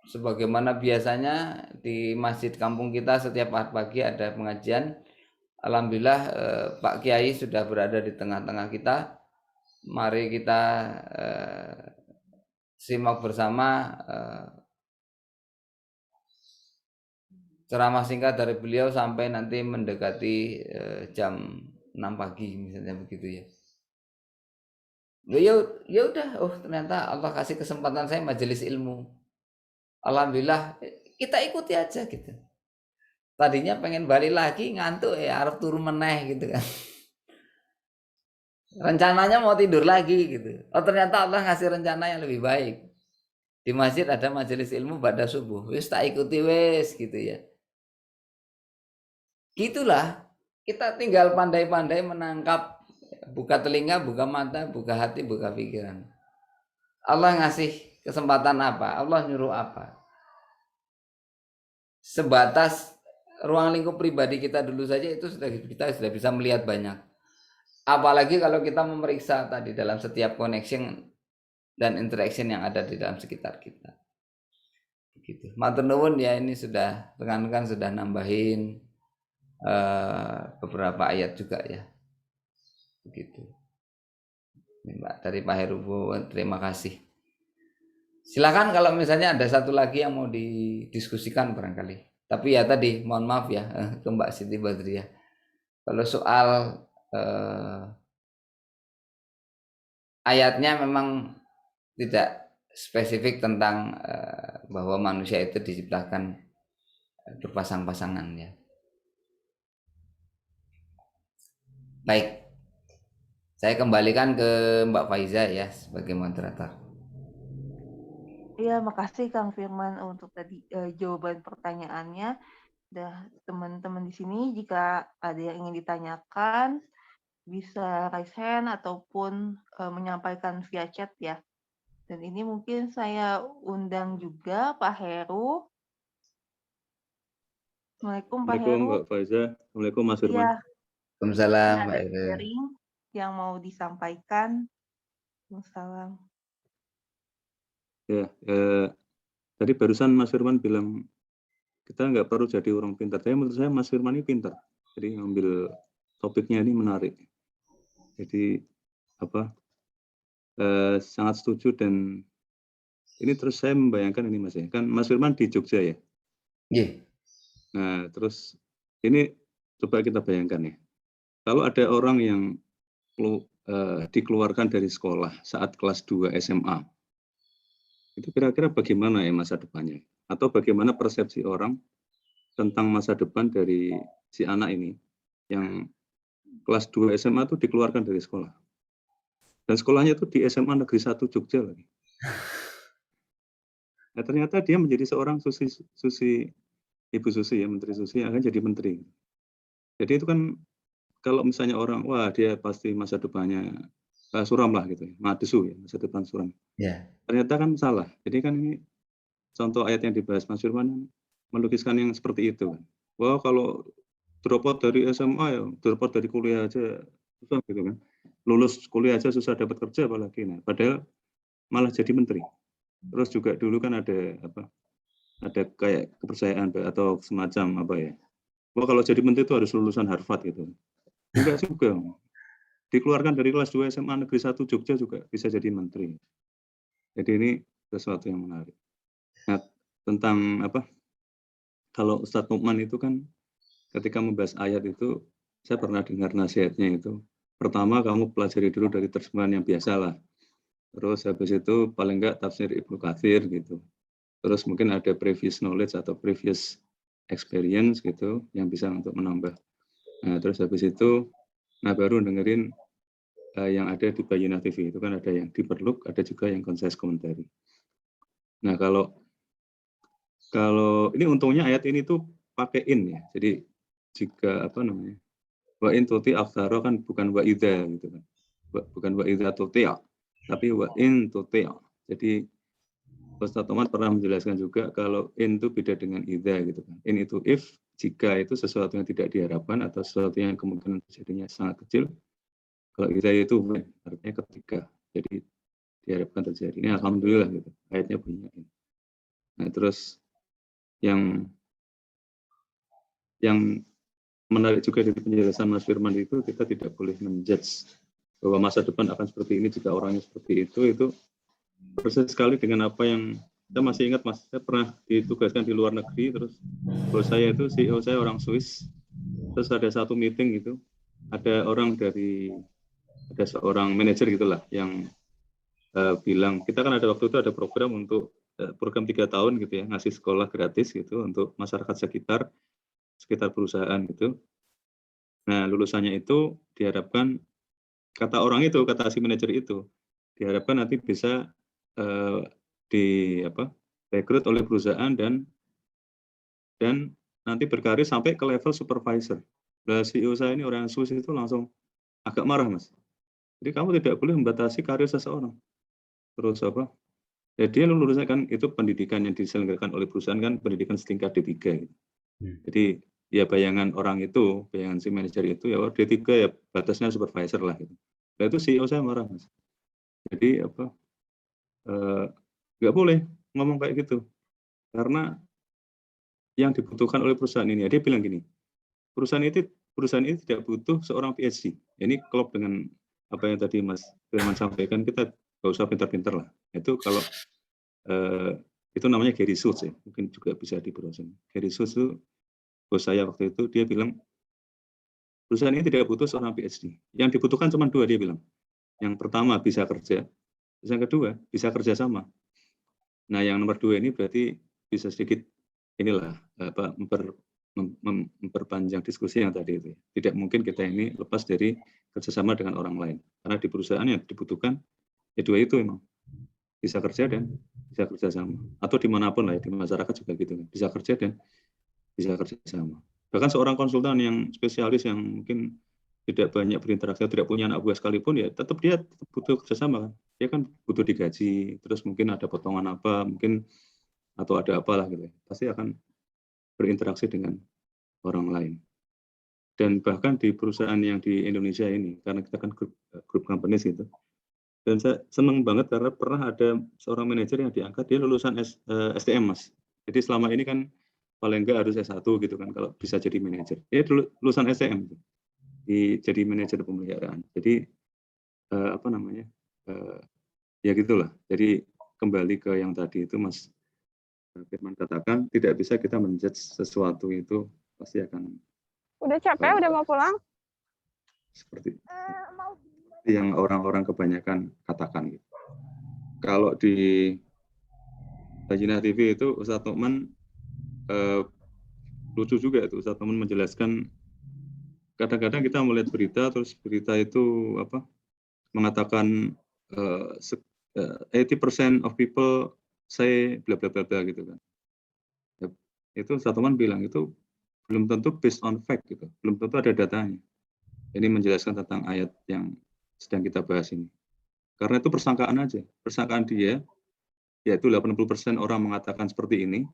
sebagaimana biasanya di masjid kampung kita setiap pagi ada pengajian. Alhamdulillah Pak Kiai sudah berada di tengah-tengah kita. Mari kita simak bersama ceramah singkat dari beliau sampai nanti mendekati jam 6 pagi misalnya begitu ya. Ya udah, ternyata Allah kasih kesempatan saya majelis ilmu. Alhamdulillah kita ikuti aja gitu. Tadinya pengen balik lagi ngantuk harus turun meneh gitu kan. Rencananya mau tidur lagi gitu. Ternyata Allah ngasih rencana yang lebih baik. Di masjid ada majelis ilmu pada subuh. Wis tak ikuti wis gitu ya. Gitulah. Kita tinggal pandai-pandai menangkap, buka telinga, buka mata, buka hati, buka pikiran. Allah ngasih kesempatan apa? Allah nyuruh apa? Sebatas ruang lingkup pribadi kita dulu saja itu kita sudah bisa melihat banyak. Apalagi kalau kita memeriksa tadi dalam setiap connection dan interaction yang ada di dalam sekitar kita. Begitu. Matur nuwun ya, ini sudah rekan-rekan sudah nambahin beberapa ayat juga ya. Begitu. Ini Mbak dari Pak Herubo, terima kasih. Silakan kalau misalnya ada satu lagi yang mau didiskusikan barangkali. Tapi ya tadi mohon maaf ya ke Mbak Siti Badriah. Kalau soal ayatnya memang tidak spesifik tentang bahwa manusia itu diciptakan berpasang-pasangan ya. Baik, saya kembalikan ke Mbak Faiza ya sebagai moderator. Iya, makasih Kang Firman untuk tadi jawaban pertanyaannya. Teman-teman di sini jika ada yang ingin ditanyakan bisa raise hand ataupun menyampaikan via chat ya. Dan ini mungkin saya undang juga Pak Heru. Assalamualaikum Pak Heru. Assalamualaikum Mbak Faiza. Assalamualaikum Mas Firman. Iya, Waalaikumsalam Mbak ada Heru. sharing yang mau disampaikan. Waalaikumsalam. Ya, tadi barusan Mas Firman bilang kita nggak perlu jadi orang pintar. Tapi menurut saya Mas Firman ini pintar. Jadi ngambil topiknya ini menarik. Jadi sangat setuju, dan ini terus saya membayangkan ini Mas ya. Kan Mas Firman di Jogja ya. Iya. Nah, terus ini coba kita bayangkan ya. Kalau ada orang yang dikeluarkan dari sekolah saat kelas 2 SMA, itu kira-kira bagaimana ya masa depannya? Atau bagaimana persepsi orang tentang masa depan dari si anak ini yang kelas 2 SMA itu dikeluarkan dari sekolah. Dan sekolahnya itu di SMA Negeri 1 Jogja lagi. Nah, ternyata dia menjadi seorang Ibu Susi ya, Menteri Susi yang akan jadi menteri. Jadi itu kan kalau misalnya orang, wah dia pasti masa depannya suram lah gitu ya, madesu ya, masa depan suram. Ya. Ternyata kan salah. Jadi kan ini contoh ayat yang dibahas Mas Firman melukiskan yang seperti itu. Wah kalau drop out dari SMA ya, drop out dari kuliah aja susah gitu kan. Lulus kuliah aja susah dapat kerja apalagi. Nah, padahal malah jadi menteri. Terus juga dulu kan ada kayak kepercayaan atau semacam apa ya. Wah kalau jadi menteri itu harus lulusan Harvard gitu. Enggak juga. Dikeluarkan dari kelas 2 SMA Negeri 1 Jogja juga bisa jadi menteri. Jadi ini sesuatu yang menarik. Nah, tentang kalau Ustadz Nukman itu kan ketika membahas ayat itu, saya pernah dengar nasihatnya itu. Pertama, kamu pelajari dulu dari terjemahan yang biasa lah. Terus habis itu paling enggak tafsir Ibnu Katsir gitu. Terus mungkin ada previous knowledge atau previous experience gitu yang bisa untuk menambah. Nah, terus habis itu baru dengerin yang ada di Bayyinah TV. Itu kan ada yang diperluk, ada juga yang concise commentary. Nah, kalau ini untungnya ayat ini tuh pakai in ya. Jadi jika wa in tuti aktsara kan bukan wa idza gitu kan. Bukan wa idza tuti', tapi wa in tuti'. Jadi Ustaz Tomat pernah menjelaskan juga kalau in itu beda dengan idza gitu kan. In itu if, jika itu sesuatu yang tidak diharapkan atau sesuatu yang kemungkinan terjadinya sangat kecil. Kalau idza itu when, artinya ketika. Jadi diharapkan terjadi. Ini alhamdulillah gitu. Ayatnya punya in. Nah, terus yang menarik juga dari penjelasan Mas Firman itu, kita tidak boleh menjudge bahwa masa depan akan seperti ini jika orangnya seperti itu persis sekali dengan apa yang saya masih ingat Mas, saya pernah ditugaskan di luar negeri, terus bos saya itu CEO saya orang Swiss, terus ada satu meeting gitu, ada seorang manajer gitulah yang bilang, kita kan ada waktu itu ada program untuk program 3 tahun gitu ya, ngasih sekolah gratis gitu untuk masyarakat sekitar perusahaan gitu. Nah, lulusannya itu diharapkan, kata si manajer itu, diharapkan nanti bisa direkrut oleh perusahaan dan nanti berkarir sampai ke level supervisor. Nah, CEO saya ini orang Swiss itu langsung agak marah, Mas. Jadi kamu tidak boleh membatasi karir seseorang. Terus ya dia lulusnya kan itu pendidikan yang diselenggarakan oleh perusahaan kan pendidikan setingkat D3 gitu. Jadi ya bayangan si manajer itu ya D3 ya batasnya supervisor lah gitu. Nah itu CEO saya marah, Mas. Jadi nggak boleh ngomong kayak gitu. Karena yang dibutuhkan oleh perusahaan ini, dia bilang gini, perusahaan ini tidak butuh seorang PhD. Ini klop dengan apa yang tadi Mas Firman sampaikan, kita nggak usah pintar-pintar lah. Itu kalau itu namanya Gary Schultz ya, mungkin juga bisa di browsing. Gary Schultz itu bos saya waktu itu, dia bilang perusahaan ini tidak butuh seorang PhD. Yang dibutuhkan cuma 2, dia bilang. Yang pertama bisa kerja, yang kedua bisa kerja sama. Nah yang nomor 2 ini berarti bisa sedikit memperpanjang diskusi yang tadi itu. Tidak mungkin kita ini lepas dari kerjasama dengan orang lain. Karena di perusahaan yang dibutuhkan ya 2 itu memang. Bisa kerja dan bisa kerja sama. Atau dimanapun lah ya, di masyarakat juga gitu. Bisa kerja dan bisa kerja sama. Bahkan seorang konsultan yang spesialis yang mungkin tidak banyak berinteraksi, tidak punya anak buah sekalipun, ya tetap dia butuh kerjasama kan. Dia kan butuh digaji, terus mungkin ada potongan apa, mungkin atau ada apalah gitu. Pasti akan berinteraksi dengan orang lain. Dan bahkan di perusahaan yang di Indonesia ini, karena kita kan grup companies gitu. Dan saya senang banget karena pernah ada seorang manajer yang diangkat, dia lulusan STM, Mas. Jadi selama ini kan paling enggak harus S1 gitu kan kalau bisa jadi manajer. Dia lulusan STM gitu. Jadi manajer pemeliharaan. Jadi ya gitulah. Jadi kembali ke yang tadi itu Mas Firman katakan, tidak bisa kita menjudge sesuatu itu pasti akan. Udah capek, udah mau pulang? Seperti yang orang-orang kebanyakan katakan gitu. Kalau di Bayyinah TV itu Ustadz Nukman lucu juga itu, Ustadz Nukman menjelaskan kadang-kadang kita melihat berita, terus berita itu mengatakan 80% of people say bla bla bla bla gitu kan. Ya, itu Ustaz Oman bilang itu belum tentu based on fact gitu, belum tentu ada datanya. Ini menjelaskan tentang ayat yang sedang kita bahas ini. Karena itu persangkaan aja, persangkaan dia, yaitu 80% orang mengatakan seperti ini,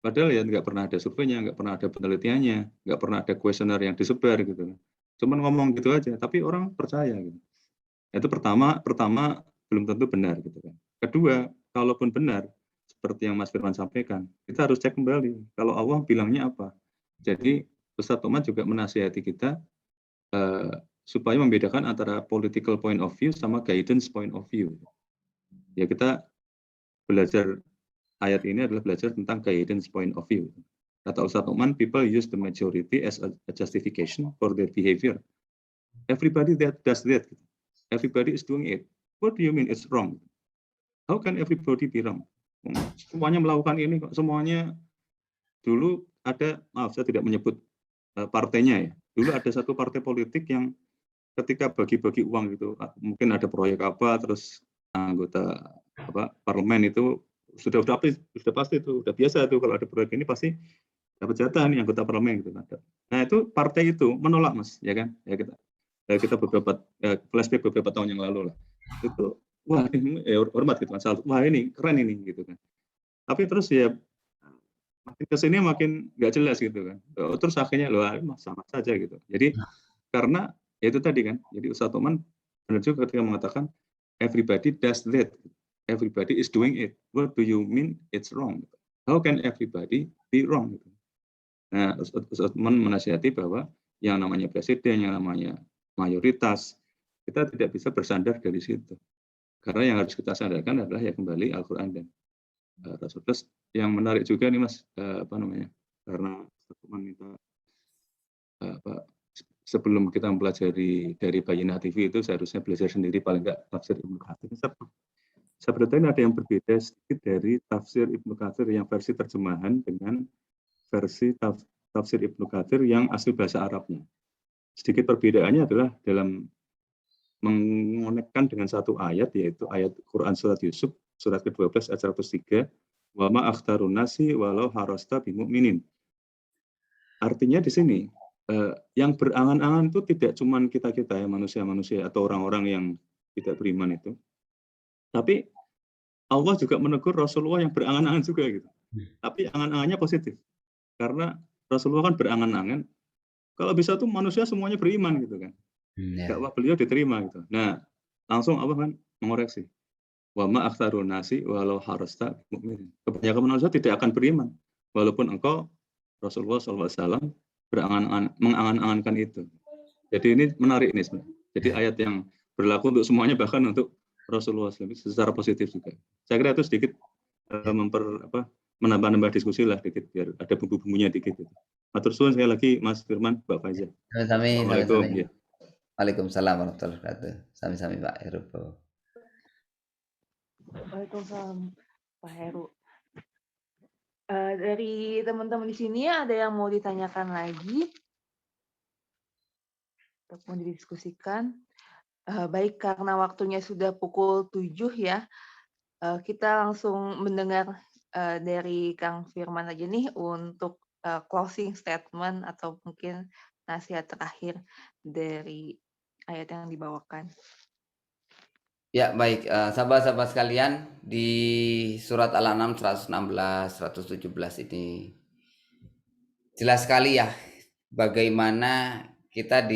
padahal ya nggak pernah ada surveinya, nggak pernah ada penelitiannya, nggak pernah ada kuesioner yang disebar gitu. Cuman ngomong gitu aja, tapi orang percaya gitu. Itu pertama belum tentu benar gitu kan. Kedua, kalaupun benar, seperti yang Mas Firman sampaikan, kita harus cek kembali. Kalau Allah bilangnya apa. Jadi Ustadz Oman juga menasihati kita supaya membedakan antara political point of view sama guidance point of view. Ya kita belajar ayat ini adalah belajar tentang guidance point of view. Kata Ustadz Oman, people use the majority as a justification for their behavior. Everybody that does that. Everybody is doing it. What do you mean it's wrong? How can everybody be wrong? Semuanya melakukan ini kok. Semuanya dulu ada, maaf saya tidak menyebut partainya ya. Dulu ada satu partai politik yang ketika bagi-bagi uang gitu, mungkin ada proyek apa, terus anggota parlemen itu sudah pasti itu, udah biasa itu kalau ada proyek ini pasti dapat jatah nih anggota parlemen gitu. Nah itu partai itu menolak Mas, ya kan? Ya kita beberapa flashback beberapa tahun yang lalu lah. Itu wah ini hormat gitu Mas, wah ini keren ini gitu kan. Tapi terus ya makin kesini makin nggak jelas gitu kan. Terus akhirnya loh sama saja gitu. Jadi karena ya itu tadi kan, jadi Ustadz Oman benar juga ketika mengatakan everybody does that, everybody is doing it. What do you mean it's wrong? How can everybody be wrong? Nah, Ustadz Oman menasihati bahwa yang namanya presiden, yang namanya mayoritas, kita tidak bisa bersandar dari situ. Karena yang harus kita sandarkan adalah ya kembali Al-Quran dan Rasul. Terus yang menarik juga nih Mas, karena Ustadz Oman minta sebelum kita mempelajari dari Bayyinah TV itu seharusnya belajar sendiri paling enggak tafsir Ibnu Katsir. Sebenarnya ada yang berbeda sedikit dari tafsir Ibnu Katsir yang versi terjemahan dengan versi tafsir Ibnu Katsir yang asli bahasa Arabnya. Sedikit perbedaannya adalah dalam mengonekkan dengan satu ayat, yaitu ayat Quran Surat Yusuf, surat ke-12 ayat 103, wa ma akhtarun nasi walau harasta bimu'minin. Artinya di sini, yang berangan-angan itu tidak cuma kita-kita ya, manusia-manusia atau orang-orang yang tidak beriman itu. Tapi Allah juga menegur Rasulullah yang berangan-angan juga gitu. Tapi angan-angannya positif. Karena Rasulullah kan berangan-angan, kalau bisa tuh manusia semuanya beriman gitu kan. Dakwah beliau diterima gitu. Nah, langsung Allah kan mengoreksi. Wa ma aktsarun nasi walau harasta mu'min. Kebanyakan manusia tidak akan beriman walaupun engkau Rasulullah SAW mengangan-angankan itu. Jadi ini menarik nih sebenarnya. Jadi ayat yang berlaku untuk semuanya, bahkan untuk Rasulullah SAW secara positif juga. Saya kira itu sedikit menambah-nambah diskusi lah dikit biar ada bumbu-bumbunya dikit. Matur suwun sekali lagi Mas Firman, Mbak Faiza. Assalamualaikum. Ya. Waalaikumsalam warahmatullahi wabarakatuh. Sami-sami Pak Heru. Waalaikumsalam Pak Heru. Dari teman-teman di sini ada yang mau ditanyakan lagi atau mau didiskusikan? Baik, karena waktunya sudah pukul 7 ya, kita langsung mendengar dari Kang Firman aja nih untuk closing statement atau mungkin nasihat terakhir dari ayat yang dibawakan. Ya baik, sahabat-sahabat sekalian, di surat Al-An'am 116, 117 ini jelas sekali ya bagaimana kita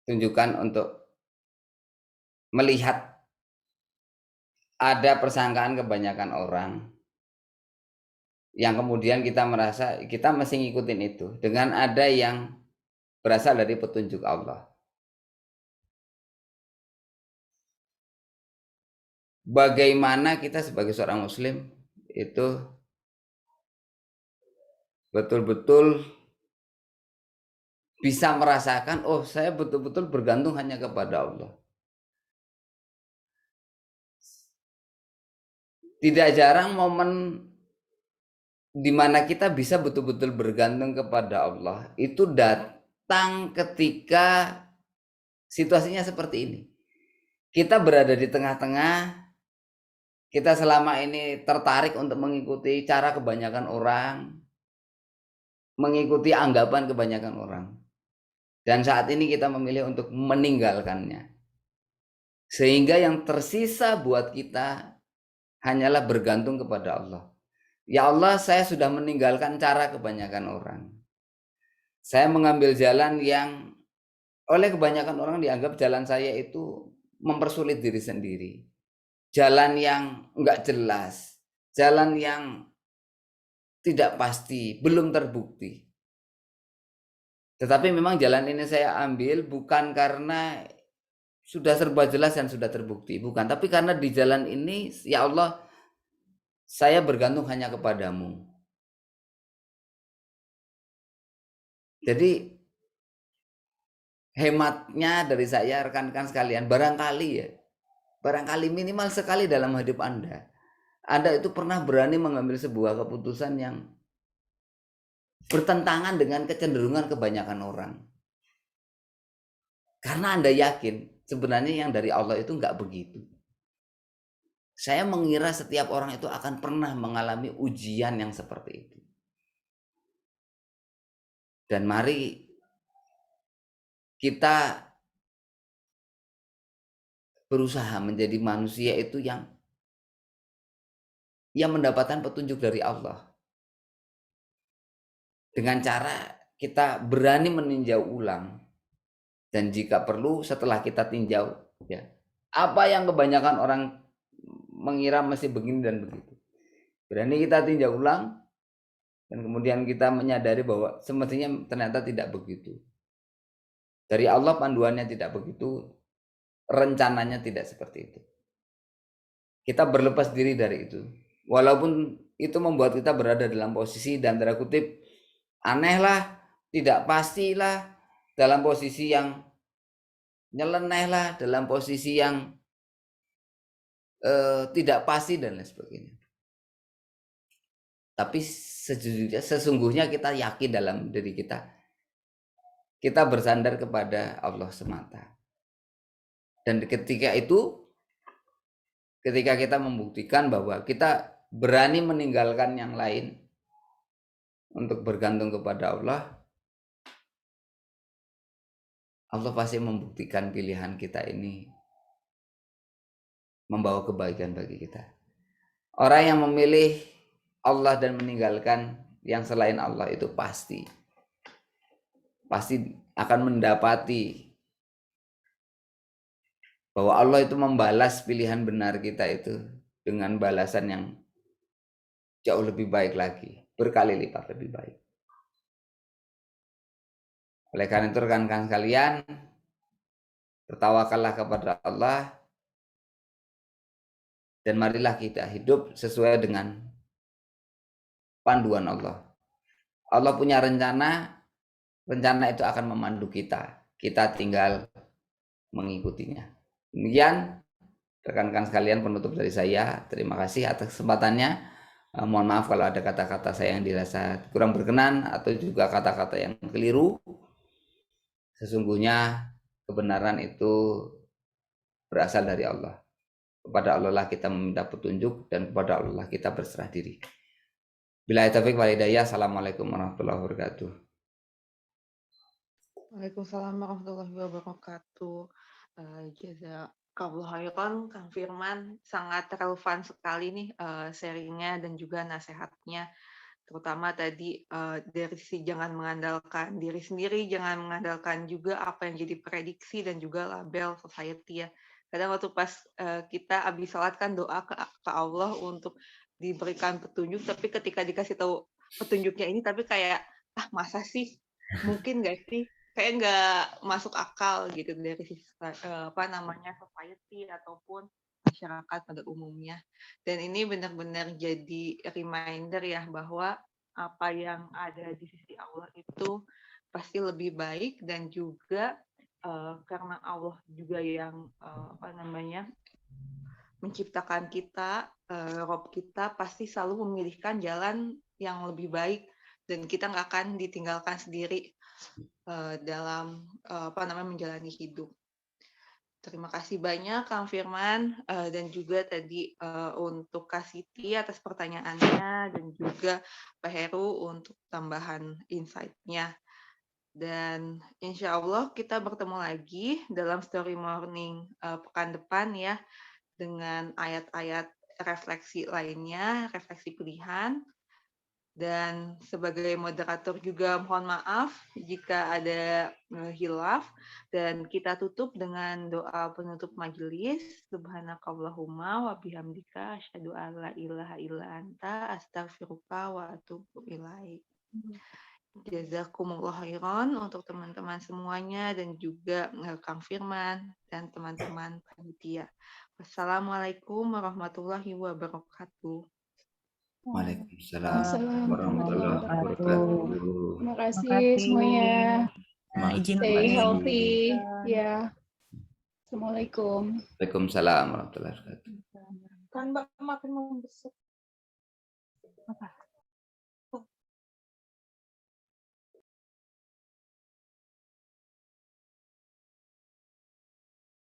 ditunjukkan untuk melihat ada persangkaan kebanyakan orang yang kemudian kita merasa kita mesti ngikutin itu dengan ada yang berasal dari petunjuk Allah. Bagaimana kita sebagai seorang muslim itu betul-betul bisa merasakan, oh saya betul-betul bergantung hanya kepada Allah. Tidak jarang momen di mana kita bisa betul-betul bergantung kepada Allah itu datang ketika situasinya seperti ini. Kita berada di tengah-tengah, kita selama ini tertarik untuk mengikuti cara kebanyakan orang, mengikuti anggapan kebanyakan orang. Dan saat ini kita memilih untuk meninggalkannya. Sehingga yang tersisa buat kita hanyalah bergantung kepada Allah. Ya Allah, saya sudah meninggalkan cara kebanyakan orang. Saya mengambil jalan yang oleh kebanyakan orang dianggap jalan saya itu mempersulit diri sendiri. Jalan yang enggak jelas, jalan yang tidak pasti, belum terbukti. Tetapi memang jalan ini saya ambil bukan karena sudah serba jelas dan sudah terbukti, bukan. Tapi karena di jalan ini, ya Allah, saya bergantung hanya kepadamu. Jadi hematnya dari saya rekan-rekan sekalian, barangkali minimal sekali dalam hidup Anda itu pernah berani mengambil sebuah keputusan yang bertentangan dengan kecenderungan kebanyakan orang. Karena Anda yakin sebenarnya yang dari Allah itu enggak begitu. Saya mengira setiap orang itu akan pernah mengalami ujian yang seperti itu. Dan mari kita berusaha menjadi manusia itu yang mendapatkan petunjuk dari Allah. Dengan cara kita berani meninjau ulang. Dan jika perlu setelah kita tinjau, ya, apa yang kebanyakan orang mengira masih begini dan begitu. Berani kita tinjau ulang dan kemudian kita menyadari bahwa semestinya ternyata tidak begitu. Dari Allah panduannya tidak begitu, rencananya tidak seperti itu. Kita berlepas diri dari itu. Walaupun itu membuat kita berada dalam posisi dan tanda kutip aneh lah, tidak pastilah, dalam posisi yang nyeleneh lah, dalam posisi yang tidak pasti dan lain sebagainya. Tapi sesungguhnya kita yakin dalam diri kita. Kita bersandar kepada Allah semata. Dan ketika itu, ketika kita membuktikan bahwa kita berani meninggalkan yang lain untuk bergantung kepada Allah, Allah pasti membuktikan pilihan kita ini membawa kebaikan bagi kita. Orang yang memilih Allah dan meninggalkan yang selain Allah itu pasti akan mendapati bahwa Allah itu membalas pilihan benar kita itu dengan balasan yang jauh lebih baik lagi, berkali lipat lebih baik. Oleh karena itu rekan-rekan sekalian, bertawakallah kepada Allah dan marilah kita hidup sesuai dengan panduan Allah. Allah punya rencana itu akan memandu kita. Kita tinggal mengikutinya. Demikian rekan-rekan sekalian penutup dari saya. Terima kasih atas kesempatannya. Mohon maaf kalau ada kata-kata saya yang dirasa kurang berkenan atau juga kata-kata yang keliru. Sesungguhnya kebenaran itu berasal dari Allah. Kepada Allah lah kita meminta petunjuk dan kepada Allah lah kita berserah diri. Billahi taufiq wal hidayah. Assalamualaikum warahmatullahi wabarakatuh. Waalaikumsalam warahmatullahi wabarakatuh. Jazakallahu khairan, Kang Firman, sangat relevan sekali nih sharingnya dan juga nasihatnya, terutama tadi dari sisi jangan mengandalkan diri sendiri, jangan mengandalkan juga apa yang jadi prediksi dan juga label society ya. Kadang waktu pas kita habis sholat kan doa ke Allah untuk diberikan petunjuk, tapi ketika dikasih tahu petunjuknya ini, tapi kayak masa sih, mungkin nggak sih? Kayak nggak masuk akal gitu dari sisi society ataupun masyarakat pada umumnya. Dan ini benar-benar jadi reminder ya bahwa apa yang ada di sisi Allah itu pasti lebih baik, dan juga karena Allah juga yang menciptakan kita, Rob kita pasti selalu memilihkan jalan yang lebih baik, dan kita nggak akan ditinggalkan sendiri dalam menjalani hidup. Terima kasih banyak Kang Firman dan juga tadi untuk Kak Siti atas pertanyaannya dan juga Pak Heru untuk tambahan insight-nya. Dan insya Allah kita bertemu lagi dalam Story Morning pekan depan ya dengan ayat-ayat refleksi lainnya, refleksi pilihan. Dan sebagai moderator juga mohon maaf jika ada hilaf dan kita tutup dengan doa penutup majelis. Subhanakallahumma wa bihamdika asyhadu an la ilaha illa anta astaghfiruka wa atubu ilaik. Jazakumullah khairan untuk teman-teman semuanya dan juga Kang Firman dan teman-teman panitia. Wassalamualaikum warahmatullahi wabarakatuh. Waalaikumsalam Waalaikumsalam warahmatullahi wabarakatuh. Terima kasih semuanya. Izin Stay Pak. healthy. Ya. Assalamualaikum. Waalaikumsalam warahmatullahi wabarakatuh. Kan Mbak makin membesar. Apa?